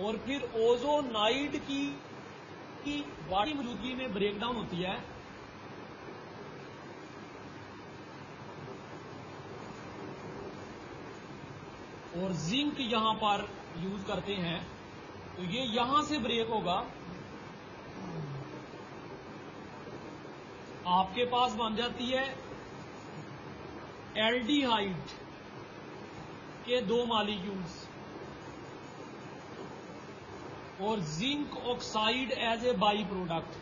और फिर ओजोनाइड की बड़ी मौजूदगी में ब्रेकडाउन होती है। और जिंक यहां पर यूज करते हैं, तो ये यहां से ब्रेक होगा। आपके पास बन जाती है एल्डिहाइड के 2 मॉलिक्यूल्स और zinc oxide as a by product.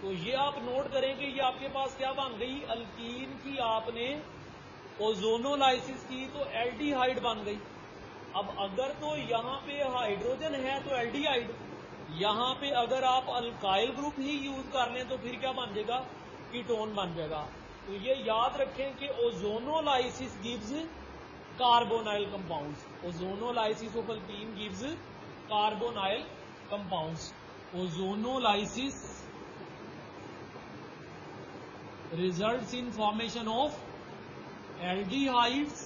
तो ये आप नोट करें कि ये आपके पास क्या बन गई, अल्कीन की आपने ओजोनोलाइसिस की तो एल्डिहाइड बन गई। अब अगर तो यहां पे हाइड्रोजन है तो एल्डिहाइड, यहां पे अगर आप अल्काइल ग्रुप ही यूज कर लें तो फिर क्या बन जाएगा, कीटोन बन जाएगा। तो ये याद रखें कि ozonolysis gives carbonyl compounds. Ozonolysis of alkyne gives carbonyl compounds. Ozonolysis results in formation of aldehydes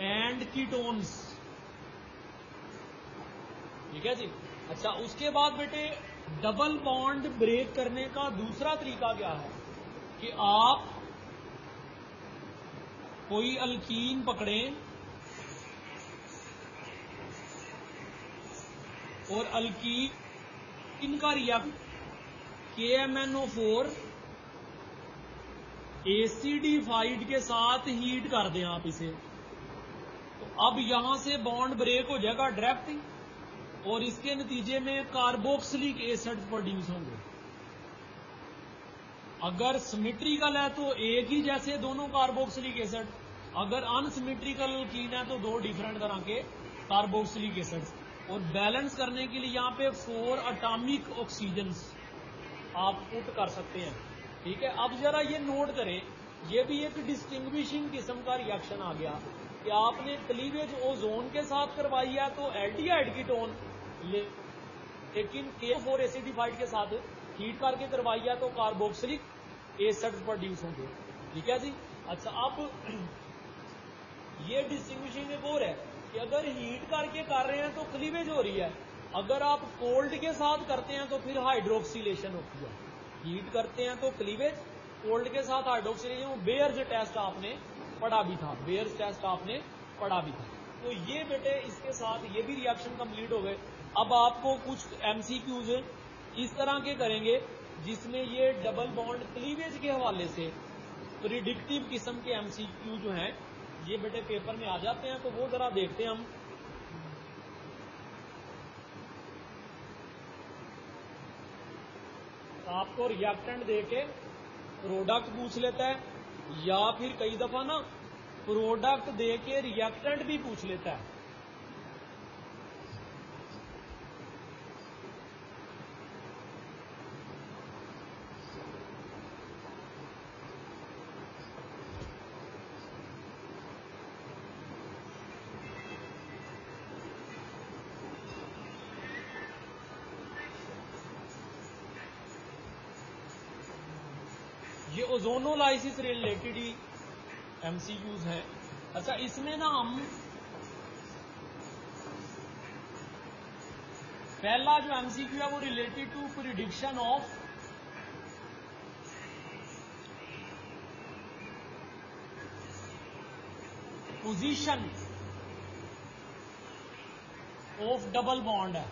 and ketones. ठीक है जी। अच्छा, उसके बाद बेटे डबल बॉन्ड ब्रेक करने का दूसरा तरीका क्या है कि आप कोई अल्कीन पकड़ें और अल्कीन का रिएक्ट KMnO4 एसिडिफाइड के साथ हीट कर दें आप इसे, तो अब यहां से बॉन्ड ब्रेक हो जाएगा डायरेक्ट, और इसके नतीजे में कार्बोक्सिलिक एसिड प्रोड्यूस होंगे। अगर सिमेट्रिकल है तो एक ही जैसे दोनों कार्बोक्सिलिक एसिड, अगर अनसिमेट्रिकल कीन है तो दो डिफरेंट तरह के कार्बोक्सिलिक एसिड। और बैलेंस करने के लिए यहाँ पे 4 एटॉमिक ऑक्सीजन आप पुट कर सकते हैं। ठीक है, अब जरा ये नोट करें, ये भी एक डिस्टिंग्विशिंग किस्म का रिएक्शन आ गया कि आपने क्लीवेज ओजोन के साथ करवाई है तो एल्डिहाइड कीटोन, लेकिन K4 एसिडिफाइड के साथ हीट करके करवाई है तो कार्बोक्सिलिक एसिड प्रोड्यूस होंगे। ठीक है जी। अच्छा, अब ये डिस्टिंग्विशिंग एक और है कि अगर हीट करके कर रहे हैं तो क्लीवेज हो रही है, अगर आप कोल्ड के साथ करते हैं तो फिर हाइड्रोक्सिलेशन होती है। हीट करते हैं तो क्लीवेज, कोल्ड के साथ हाइड्रोक्सिलेशन। बेयर्स टेस्ट आपने पढ़ा भी था, बेयर्स टेस्ट आपने पढ़ा भी था। तो ये बेटे इसके साथ ये भी रिएक्शन कंप्लीट हो गए। अब आपको कुछ एमसीक्यूज इस तरह के करेंगे जिसमें ये डबल बॉन्ड क्लीवेज के हवाले से प्रिडिक्टिव किस्म के एमसीक्यू जो हैं ये बेटे पेपर में आ जाते हैं, तो वो जरा देखते हैं हम। आपको रिएक्टेंट देके प्रोडक्ट पूछ लेता है, या फिर कई दफा ना प्रोडक्ट देके रिएक्टेंट भी पूछ लेता है। ये ओजोनोलाइसिस रिलेटेड ही एमसीक्यूज हैं। अच्छा, इसमें ना हम पहला जो एमसीक्यू है वो related to prediction of position of double bond है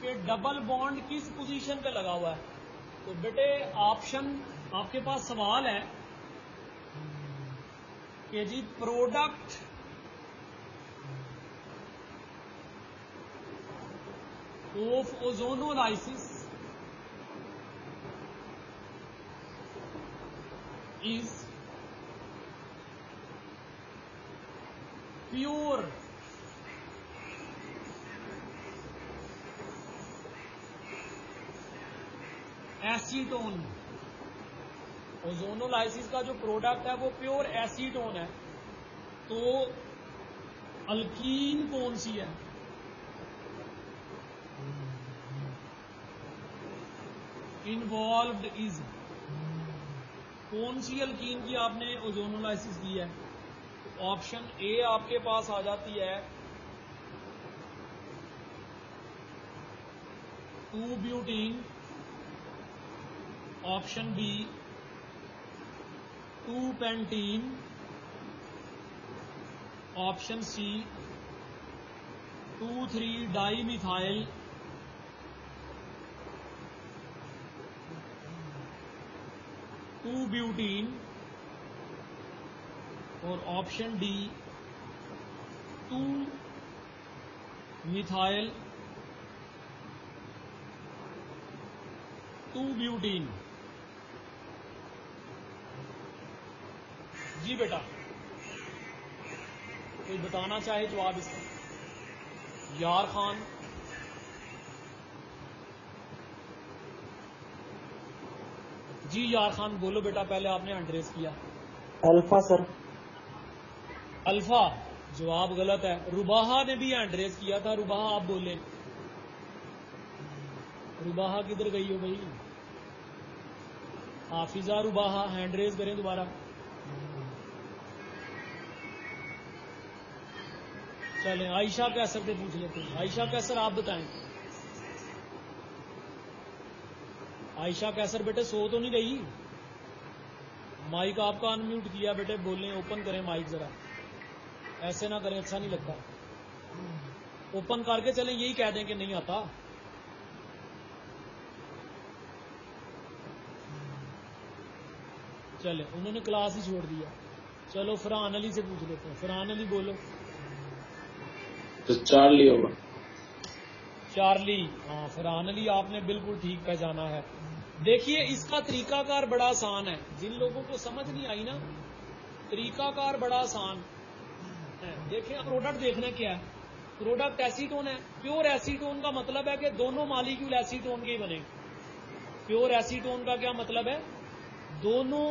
कि डबल बॉन्ड किस पोजीशन पे लगा हुआ है। तो बेटे ऑप्शन आपके पास सवाल है कि जी product of ozonolysis is pure acetone. Ozonolysis का जो प्रोडक्ट है वो प्योर एसीटोन है, तो अल्कीन कौन सी है? इन्वॉल्व्ड इज, कौन सी अल्कीन की आपने ओजोनोलाइसिस की है? ऑप्शन ए आपके पास आ जाती है 2-ब्यूटीन, ऑप्शन बी 2-पेंटीन, ऑप्शन सी 2,3-डाईमिथाइल, ब्यूटीन, और ऑप्शन डी 2-मिथाइल 2-ब्यूटीन। जी बेटा, कोई बताना चाहे जवाब इसका? यार खान, जी यार खान बोलो बेटा, पहले आपने हैंड रेस किया। Alpha sir. अल्फा जवाब गलत है। रुबाहा ने भी हैंड रेस किया था। रुबाहा आप बोले, रुबाहा किधर गई हो भाई? हाफिजा रुबाहा हैंड रेस करें दोबारा। चलें, आयशा कैसर से पूछ लेते हैं। आयशा कैसर आप बताएं। आयशा कैसर बेटे सो तो नहीं गई? माइक आपका अनम्यूट किया बेटे, बोलने ओपन करें माइक जरा, ऐसे ना करें, अच्छा नहीं लगता। ओपन करके चलें, यही कह दें कि नहीं आता। चले, उन्होंने क्लास ही छोड़ दिया। चलो फरहान अली से पूछ लेते हैं। फरहान अली बोलो। तो चार्ली होगा। चार्ली, हाँ फरहान अली आपने बिल्कुल ठीक पहचाना है। देखिए इसका तरीकाकार बड़ा आसान है, जिन लोगों को समझ नहीं आई ना, तरीकाकार बड़ा आसान है। देखिए प्रोडक्ट देखना क्या है, प्रोडक्ट एसीटोन है। प्योर एसीटोन का मतलब है कि दोनों मॉलिक्यूल एसीटोन के ही बने। प्योर एसीटोन का क्या मतलब है, दोनों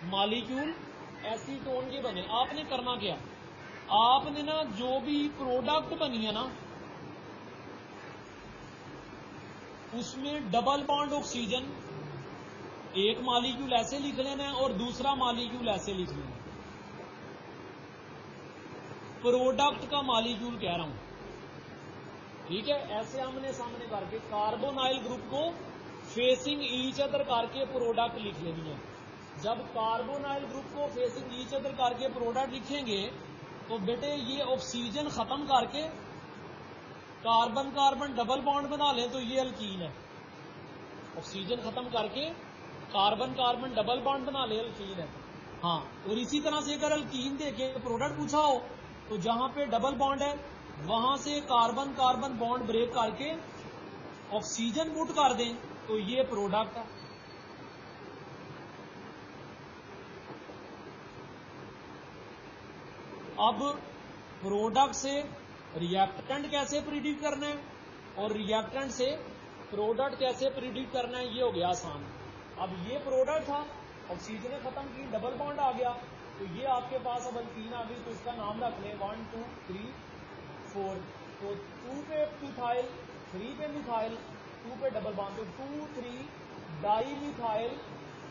मॉलिक्यूल एसीटोन के बने। आपने करना क्या, आपने ना जो भी प्रोडक्ट बनी है ना उसमें डबल बॉन्ड ऑक्सीजन एक मॉलिक्यूल ऐसे लिख लेना है और दूसरा मॉलिक्यूल ऐसे लिख लेना है। प्रोडक्ट का मॉलिक्यूल कह रहा हूं, ठीक है। ऐसे आमने सामने करके कार्बोनाइल ग्रुप को फेसिंग ईच अदर करके प्रोडक्ट लिख लेनी है। जब कार्बोनाइल ग्रुप को फेसिंग ईच अदर करके प्रोडक्ट लिखेंगे तो बेटे ये ऑक्सीजन खत्म करके कार्बन कार्बन डबल बॉन्ड बना लें तो ये अल्कीन है। ऑक्सीजन खत्म करके कार्बन कार्बन डबल बॉन्ड बना ले, अल्कीन है। हाँ, और इसी तरह से अगर अल्कीन देके प्रोडक्ट पूछा हो तो जहां पे डबल बॉन्ड है वहां से कार्बन कार्बन बॉन्ड ब्रेक करके ऑक्सीजन पुट कर दें तो ये प्रोडक्ट है। अब प्रोडक्ट से रिएक्टेंट कैसे प्रिडिक्ट करना है और रिएक्टेंट से प्रोडक्ट कैसे प्रिडिक्ट करना है, ये हो गया आसान। अब ये प्रोडक्ट था, ऑक्सीजन खत्म की, डबल बॉन्ड आ गया, तो ये आपके पास अब अल्कीन आ गई, तो इसका नाम रख लें 1 2 3 4। तो 2 पे मिथाइल, 3 पे मिथाइल, 2 पे डबल बॉन्ड, तो 2 3 डाई मिथाइल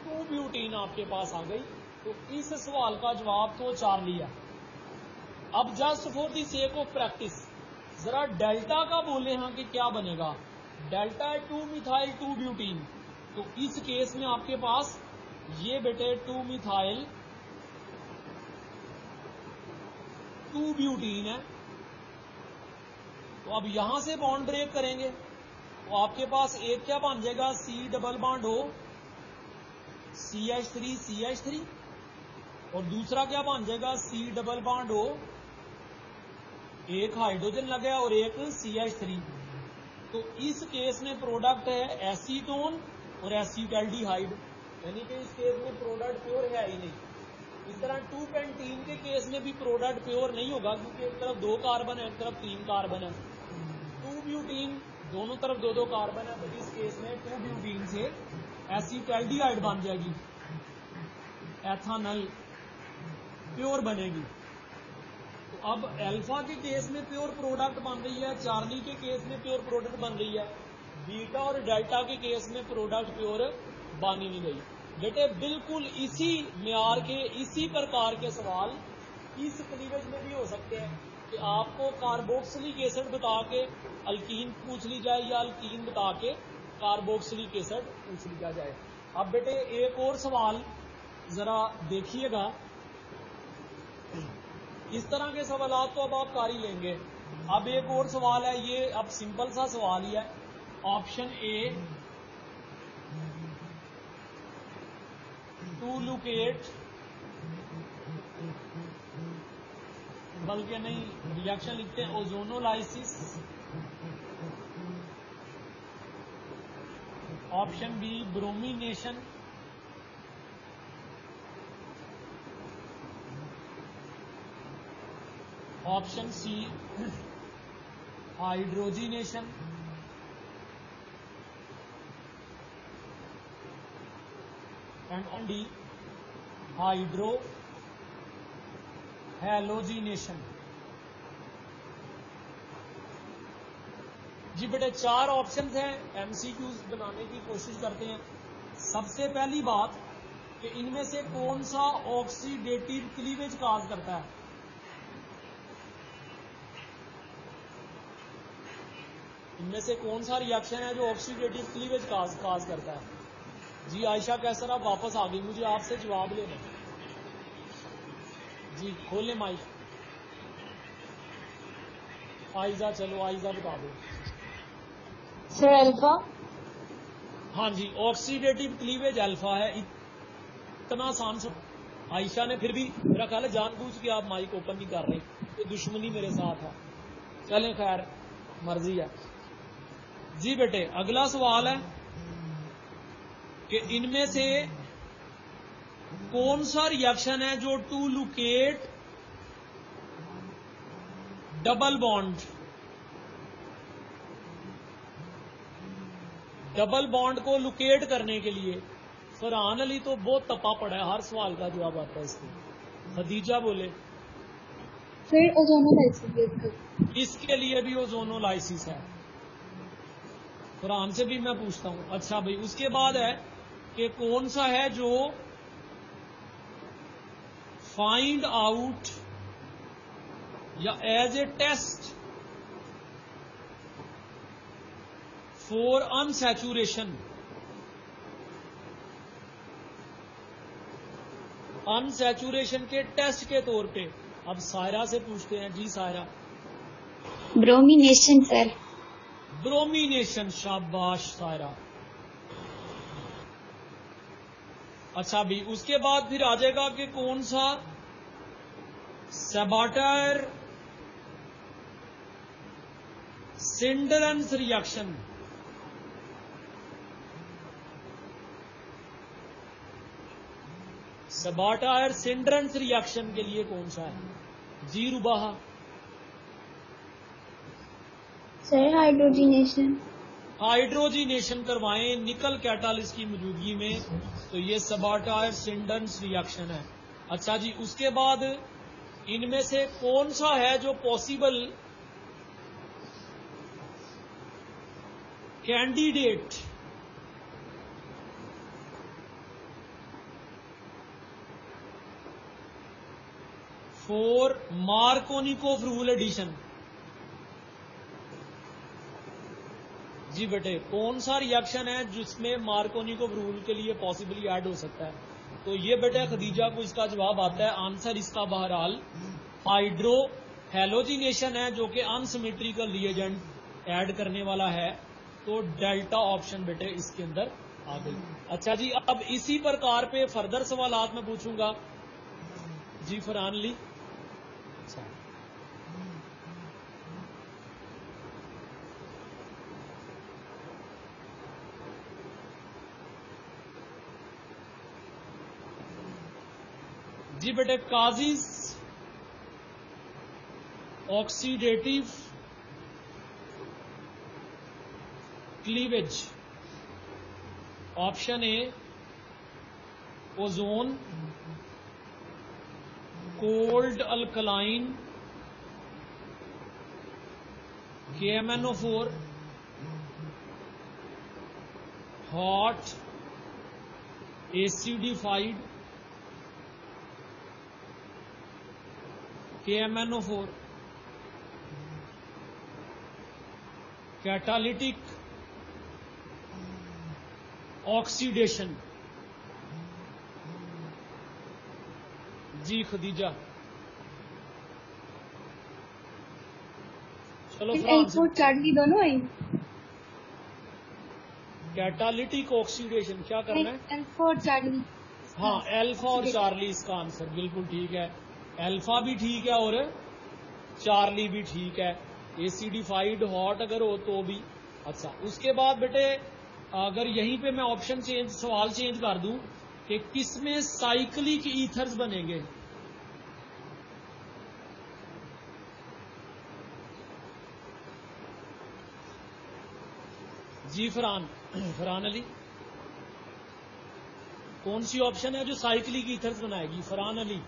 2 ब्यूटीन आपके पास आ गई। तो इस सवाल का जवाब तो चार्ली है। अब just for the sake of practice जरा डेल्टा का बोले हाँ कि क्या बनेगा। डेल्टा है 2 मिथाइल 2 ब्यूटीन, तो इस केस में आपके पास ये बेटे 2 मिथाइल 2 ब्यूटीन है। तो अब यहां से बॉन्ड ब्रेक करेंगे तो आपके पास एक क्या बन जाएगा, C डबल बॉन्ड हो CH3 CH3, और दूसरा क्या बन जाएगा, C डबल बॉन्ड हो, एक हाइड्रोजन लगा और एक CH3। तो इस केस में प्रोडक्ट है एसीटोन और एसीटल्डिहाइड, यानी कि इस केस में प्रोडक्ट प्योर है ही नहीं। इस तरह 2 पेंटीन के केस में भी प्रोडक्ट प्योर नहीं होगा क्योंकि एक तरफ 2 कार्बन है, एक तरफ 3 कार्बन है। 2 ब्यूटीन दोनों तरफ 2-2 कार्बन है, तो इस केस में 2 ब्यूटीन से एसीटल्डिहाइड बन जाएगी, एथानल प्योर बनेगी। तो अब अल्फा के केस में प्योर प्रोडक्ट बन रही है, चार्ली के केस में प्योर प्रोडक्ट बन रही है, बीटा और डेल्टा के केस में प्रोडक्ट प्योर बन ही नहीं गई। बेटे बिल्कुल इसी म्यार के, इसी प्रकार के सवाल इस क्लीवेज में भी हो सकते हैं कि आपको कार्बोक्सिलिक एसिड बता के अल्कीन पूछ ली जाए या अल्कीन बता के कार्बोक्सिलिक एसिड पूछ लिया जाए। अब बेटे एक और सवाल जरा देखिएगा, इस तरह के सवाल तो अब आप कर ही लेंगे। अब एक और सवाल है, ये अब सिंपल सा सवाल ही है। ऑप्शन ए, टू लोकेट, बल्कि नहीं रिएक्शन लिखते हैं ozonolysis. Option B bromination. Option C hydrogenation. And on D hydrohalogenation. जी बेटे 4 ऑप्शंस हैं, एमसीक्यूज बनाने की कोशिश करते हैं। सबसे पहली बात कि इनमें से कौन सा ऑक्सीडेटिव क्लीवेज काज करता है। इनमें से कौन सा रिएक्शन है जो ऑक्सीडेटिव क्लीवेज काज करता है। जी आयशा कैसर आप वापस आ गई, मुझे आपसे जवाब लेना। जी खोले माइक। आयजा, चलो आयजा बता दो। Sir alpha. हाँ जी, ऑक्सीडेटिव क्लीवेज अल्फा है। इतना आसान आयशा ने फिर भी मेरा ख्याल है जानबूझ के आप माइक ओपन नहीं कर रहे, ये दुश्मनी मेरे साथ है। चलें खैर, मर्जी है जी। बेटे अगला सवाल है कि इनमें से कौन सा रिएक्शन है जो टू लोकेट डबल बॉन्ड को लोकेट करने के लिए। फरहान अली तो बहुत तपा पड़ा है, हर सवाल का जवाब आता है इसको। खदीजा बोले फिर ओजोनोलाइसिस। इसके लिए भी ओजोनोलाइसिस है। फरहान से भी मैं पूछता हूं। अच्छा भाई, उसके बाद है कि कौन सा है जो फाइंड आउट या as a test for unsaturation. Unsaturation के टेस्ट के तौर पे। अब सायरा से पूछते हैं। जी सायरा। Bromination sir. ब्रोमिनेशन, शाबाश सायरा। अच्छा भी, उसके बाद फिर आ जाएगा कि कौन सा सेबाटायर सिंडरेंस रिएक्शन। सेबाटायर सिंडरेंस रिएक्शन के लिए कौन सा है? जी रुबाहा। Sir hydrogenation. हाइड्रोजिनेशन करवाएं निकल कैटालिस्ट की मौजूदगी में, तो ये सेबाटायर सिंडरेंस रिएक्शन है। अच्छा जी, उसके बाद इनमें से कौन सा है जो possible candidate for Markovnikov rule addition. जी बेटे, कौन सा रिएक्शन है जिसमें मार्कोनिकोव रूल के लिए पॉसिबली ऐड हो सकता है? तो ये बेटे खदीजा को इसका जवाब आता है। आंसर इसका बहरहाल हाइड्रो हेलोजिनेशन है, जो कि अनसिमेट्रिकल रिएजेंट ऐड करने वाला है। तो डेल्टा ऑप्शन बेटे इसके अंदर आ गई। अच्छा जी, अब इसी प्रकार पे फर्दर सवालात मैं पूछूंगा। जी फरहान अली। अच्छा, जी बेटे, काजीज oxidative cleavage. Option A ozone, cold alkaline, KMnO4, hot acidified KMnO4, catalytic oxidation. जी खदीजा। चलो L4 चार्ली दोनों है। कैटालिटिक ऑक्सीडेशन क्या करना है? L4 Charlie. हाँ, अल्फा और चार्ली इसका आंसर बिल्कुल ठीक है। अल्फा भी ठीक है और चार्ली भी ठीक है। एसिडिफाइड हॉट अगर हो तो भी। अच्छा, उसके बाद बेटे अगर यहीं पे मैं ऑप्शन चेंज, सवाल चेंज कर दूं कि किसमें साइक्लिक ईथर्स बनेंगे? जी फरहान अली, कौन सी ऑप्शन है जो साइक्लिक ईथर्स बनाएगी? फरहान अली,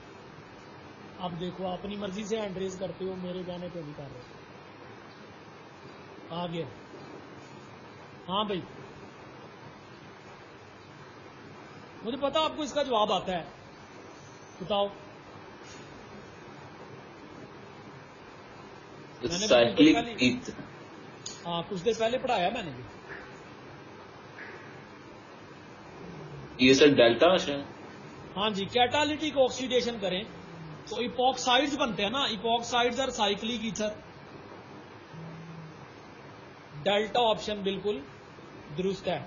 अब देखो अपनी मर्जी से हैंड रेज करते हो, मेरे कहने पे नहीं कर रहे। आगे हाँ भाई, मुझे पता आपको इसका जवाब आता है, बताओ। साइक्लिक ईथ। हाँ, कुछ देर पहले पढ़ाया मैंने भी। ये सर डेल्टा है। हाँ जी, कैटालिटिक ऑक्सीडेशन करें तो इपॉक्साइड्स बनते हैं ना, इपॉक्साइड्स और साइक्लिक ईथर। डेल्टा ऑप्शन बिल्कुल दुरुस्त है।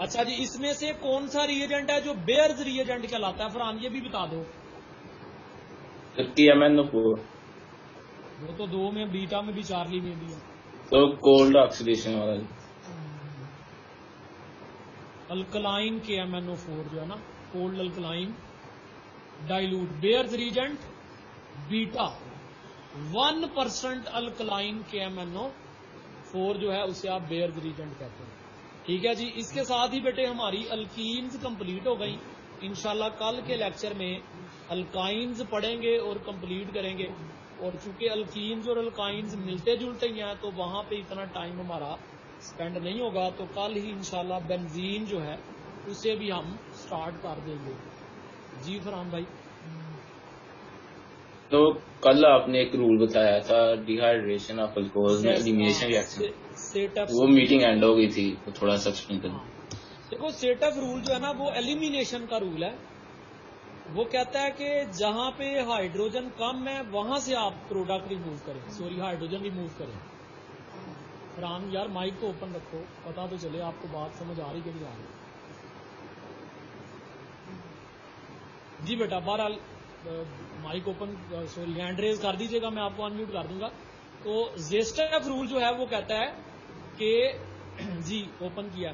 अच्छा जी, इसमें से कौन सा रिएजेंट है जो बेयर्स रिएजेंट कहलाता है? फरहान ये भी बता दो। TMNO4 वो तो 2 में, बीटा में भी, चार्ली में भी है। तो कोल्ड ऑक्सीडेशन वाला जी। अल्कलाइन KMNO4 जो है ना, cold alkaline dilute, bears reagent beta, 1% alkaline KMNO4 जो है उसे आप बेयर्स रिएजेंट कहते हैं। ठीक है जी, इसके साथ ही बेटे हमारी अल्कीन्स कंप्लीट हो गई। इंशाल्लाह कल के लेक्चर में अल्काइंस पढ़ेंगे और कंप्लीट करेंगे। और चूंकि अल्कीन्स और अल्काइंस मिलते जुलते ही हैं तो वहां पे इतना टाइम हमारा स्पेंड नहीं होगा, तो कल ही इंशाल्लाह बेंजीन जो है उसे भी हम स्टार्ट कर देंगे। जी फरहान भाई। तो कल आपने एक रूल बताया था डिहाइड्रेशन ऑफ अल्कोहल में एलिमिनेशन रिएक्शन, सेटअप, वो मीटिंग एंड हो गई थी, तो थोड़ा सा एक्सप्लेन कर। देखो सेटअप रूल जो है ना वो एलिमिनेशन का रूल है। वो कहता है कि जहां पे हाइड्रोजन कम है वहां से आप प्रोडक्ट रिमूव करें, सॉरी हाइड्रोजन रिमूव करें। फरहान यार माइक तो ओपन रखो, पता तो चले आपको बात समझ आ रही कि नहीं आ रही। जी बेटा, बहरहाल mike open, sorry hand raise कर दीजिएगा, मैं आपको अनम्यूट कर दूंगा। तो जेस्टेफ रूल जो है वो कहता है कि जी ओपन किया।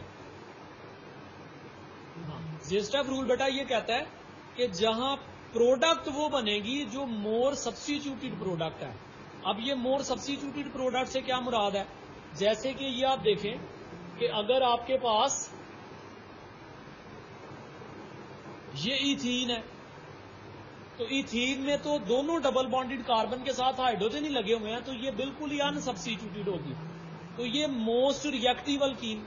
हाँ, जेस्टेफ रूल बेटा ये कहता है कि जहां प्रोडक्ट वो बनेगी जो मोर सब्स्टिट्यूटेड प्रोडक्ट है। अब ये मोर सब्स्टिट्यूटेड प्रोडक्ट से क्या मुराद है? जैसे कि ये आप देखें कि अगर आपके पास ये इथीन है, तो इथीन में तो दोनों डबल बॉन्डेड कार्बन के साथ हाइड्रोजन ही लगे हुए हैं, तो ये बिल्कुल ही अनसब्स्टिट्यूटेड होगी। तो ये मोस्ट रिएक्टिव अल्कीन।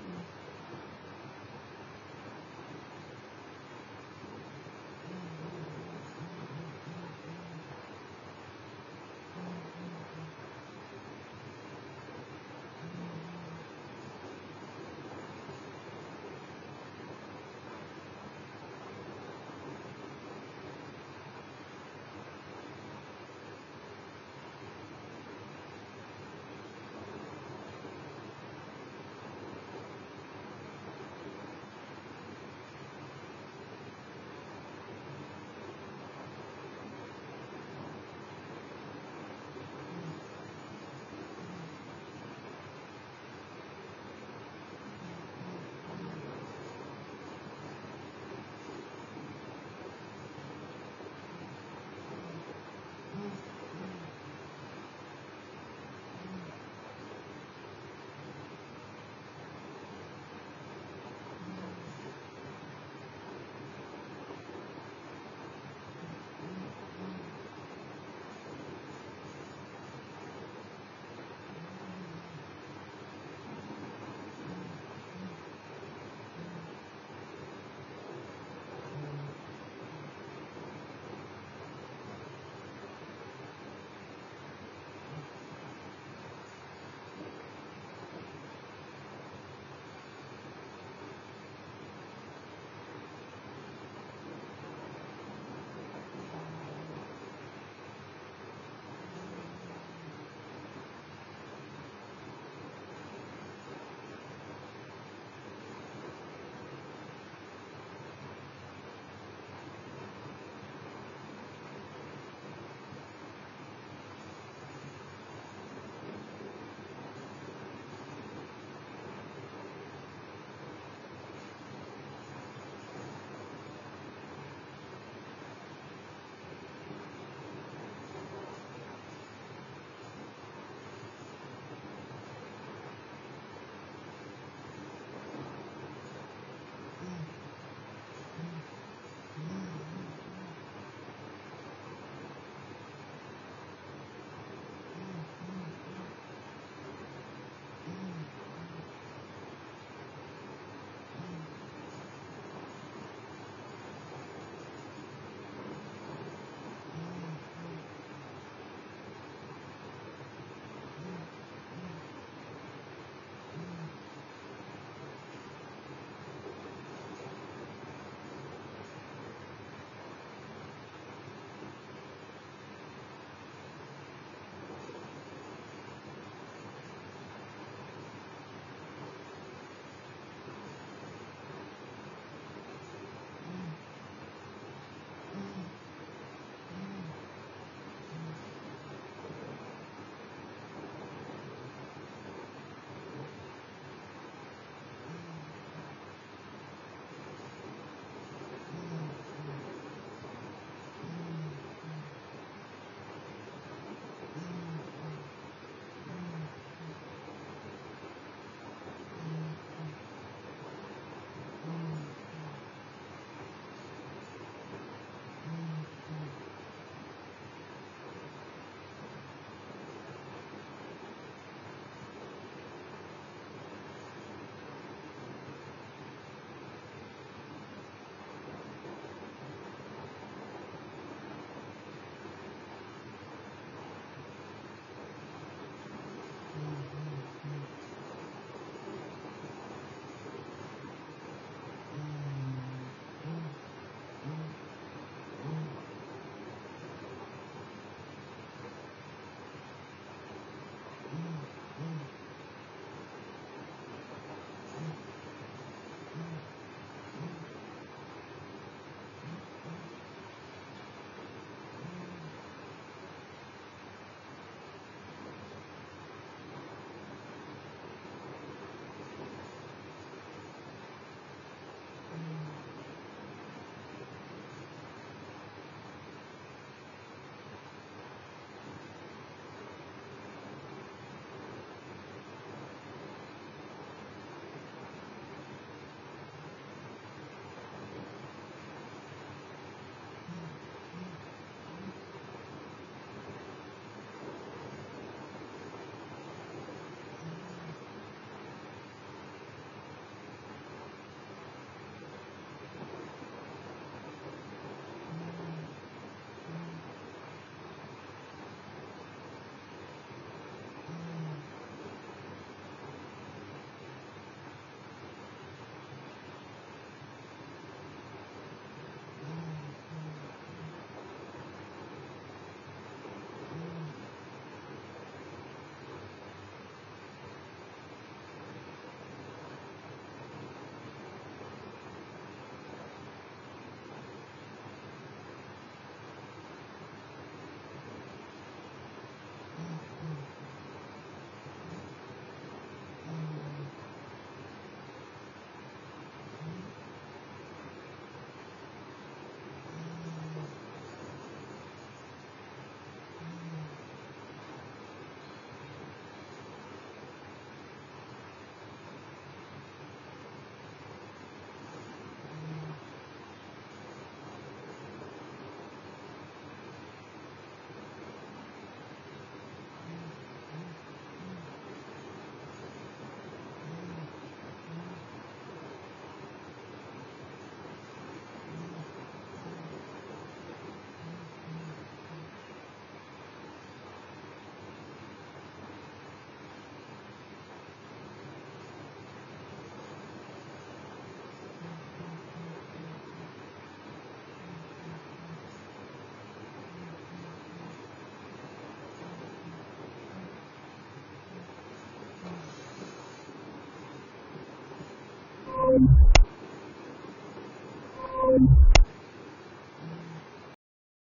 है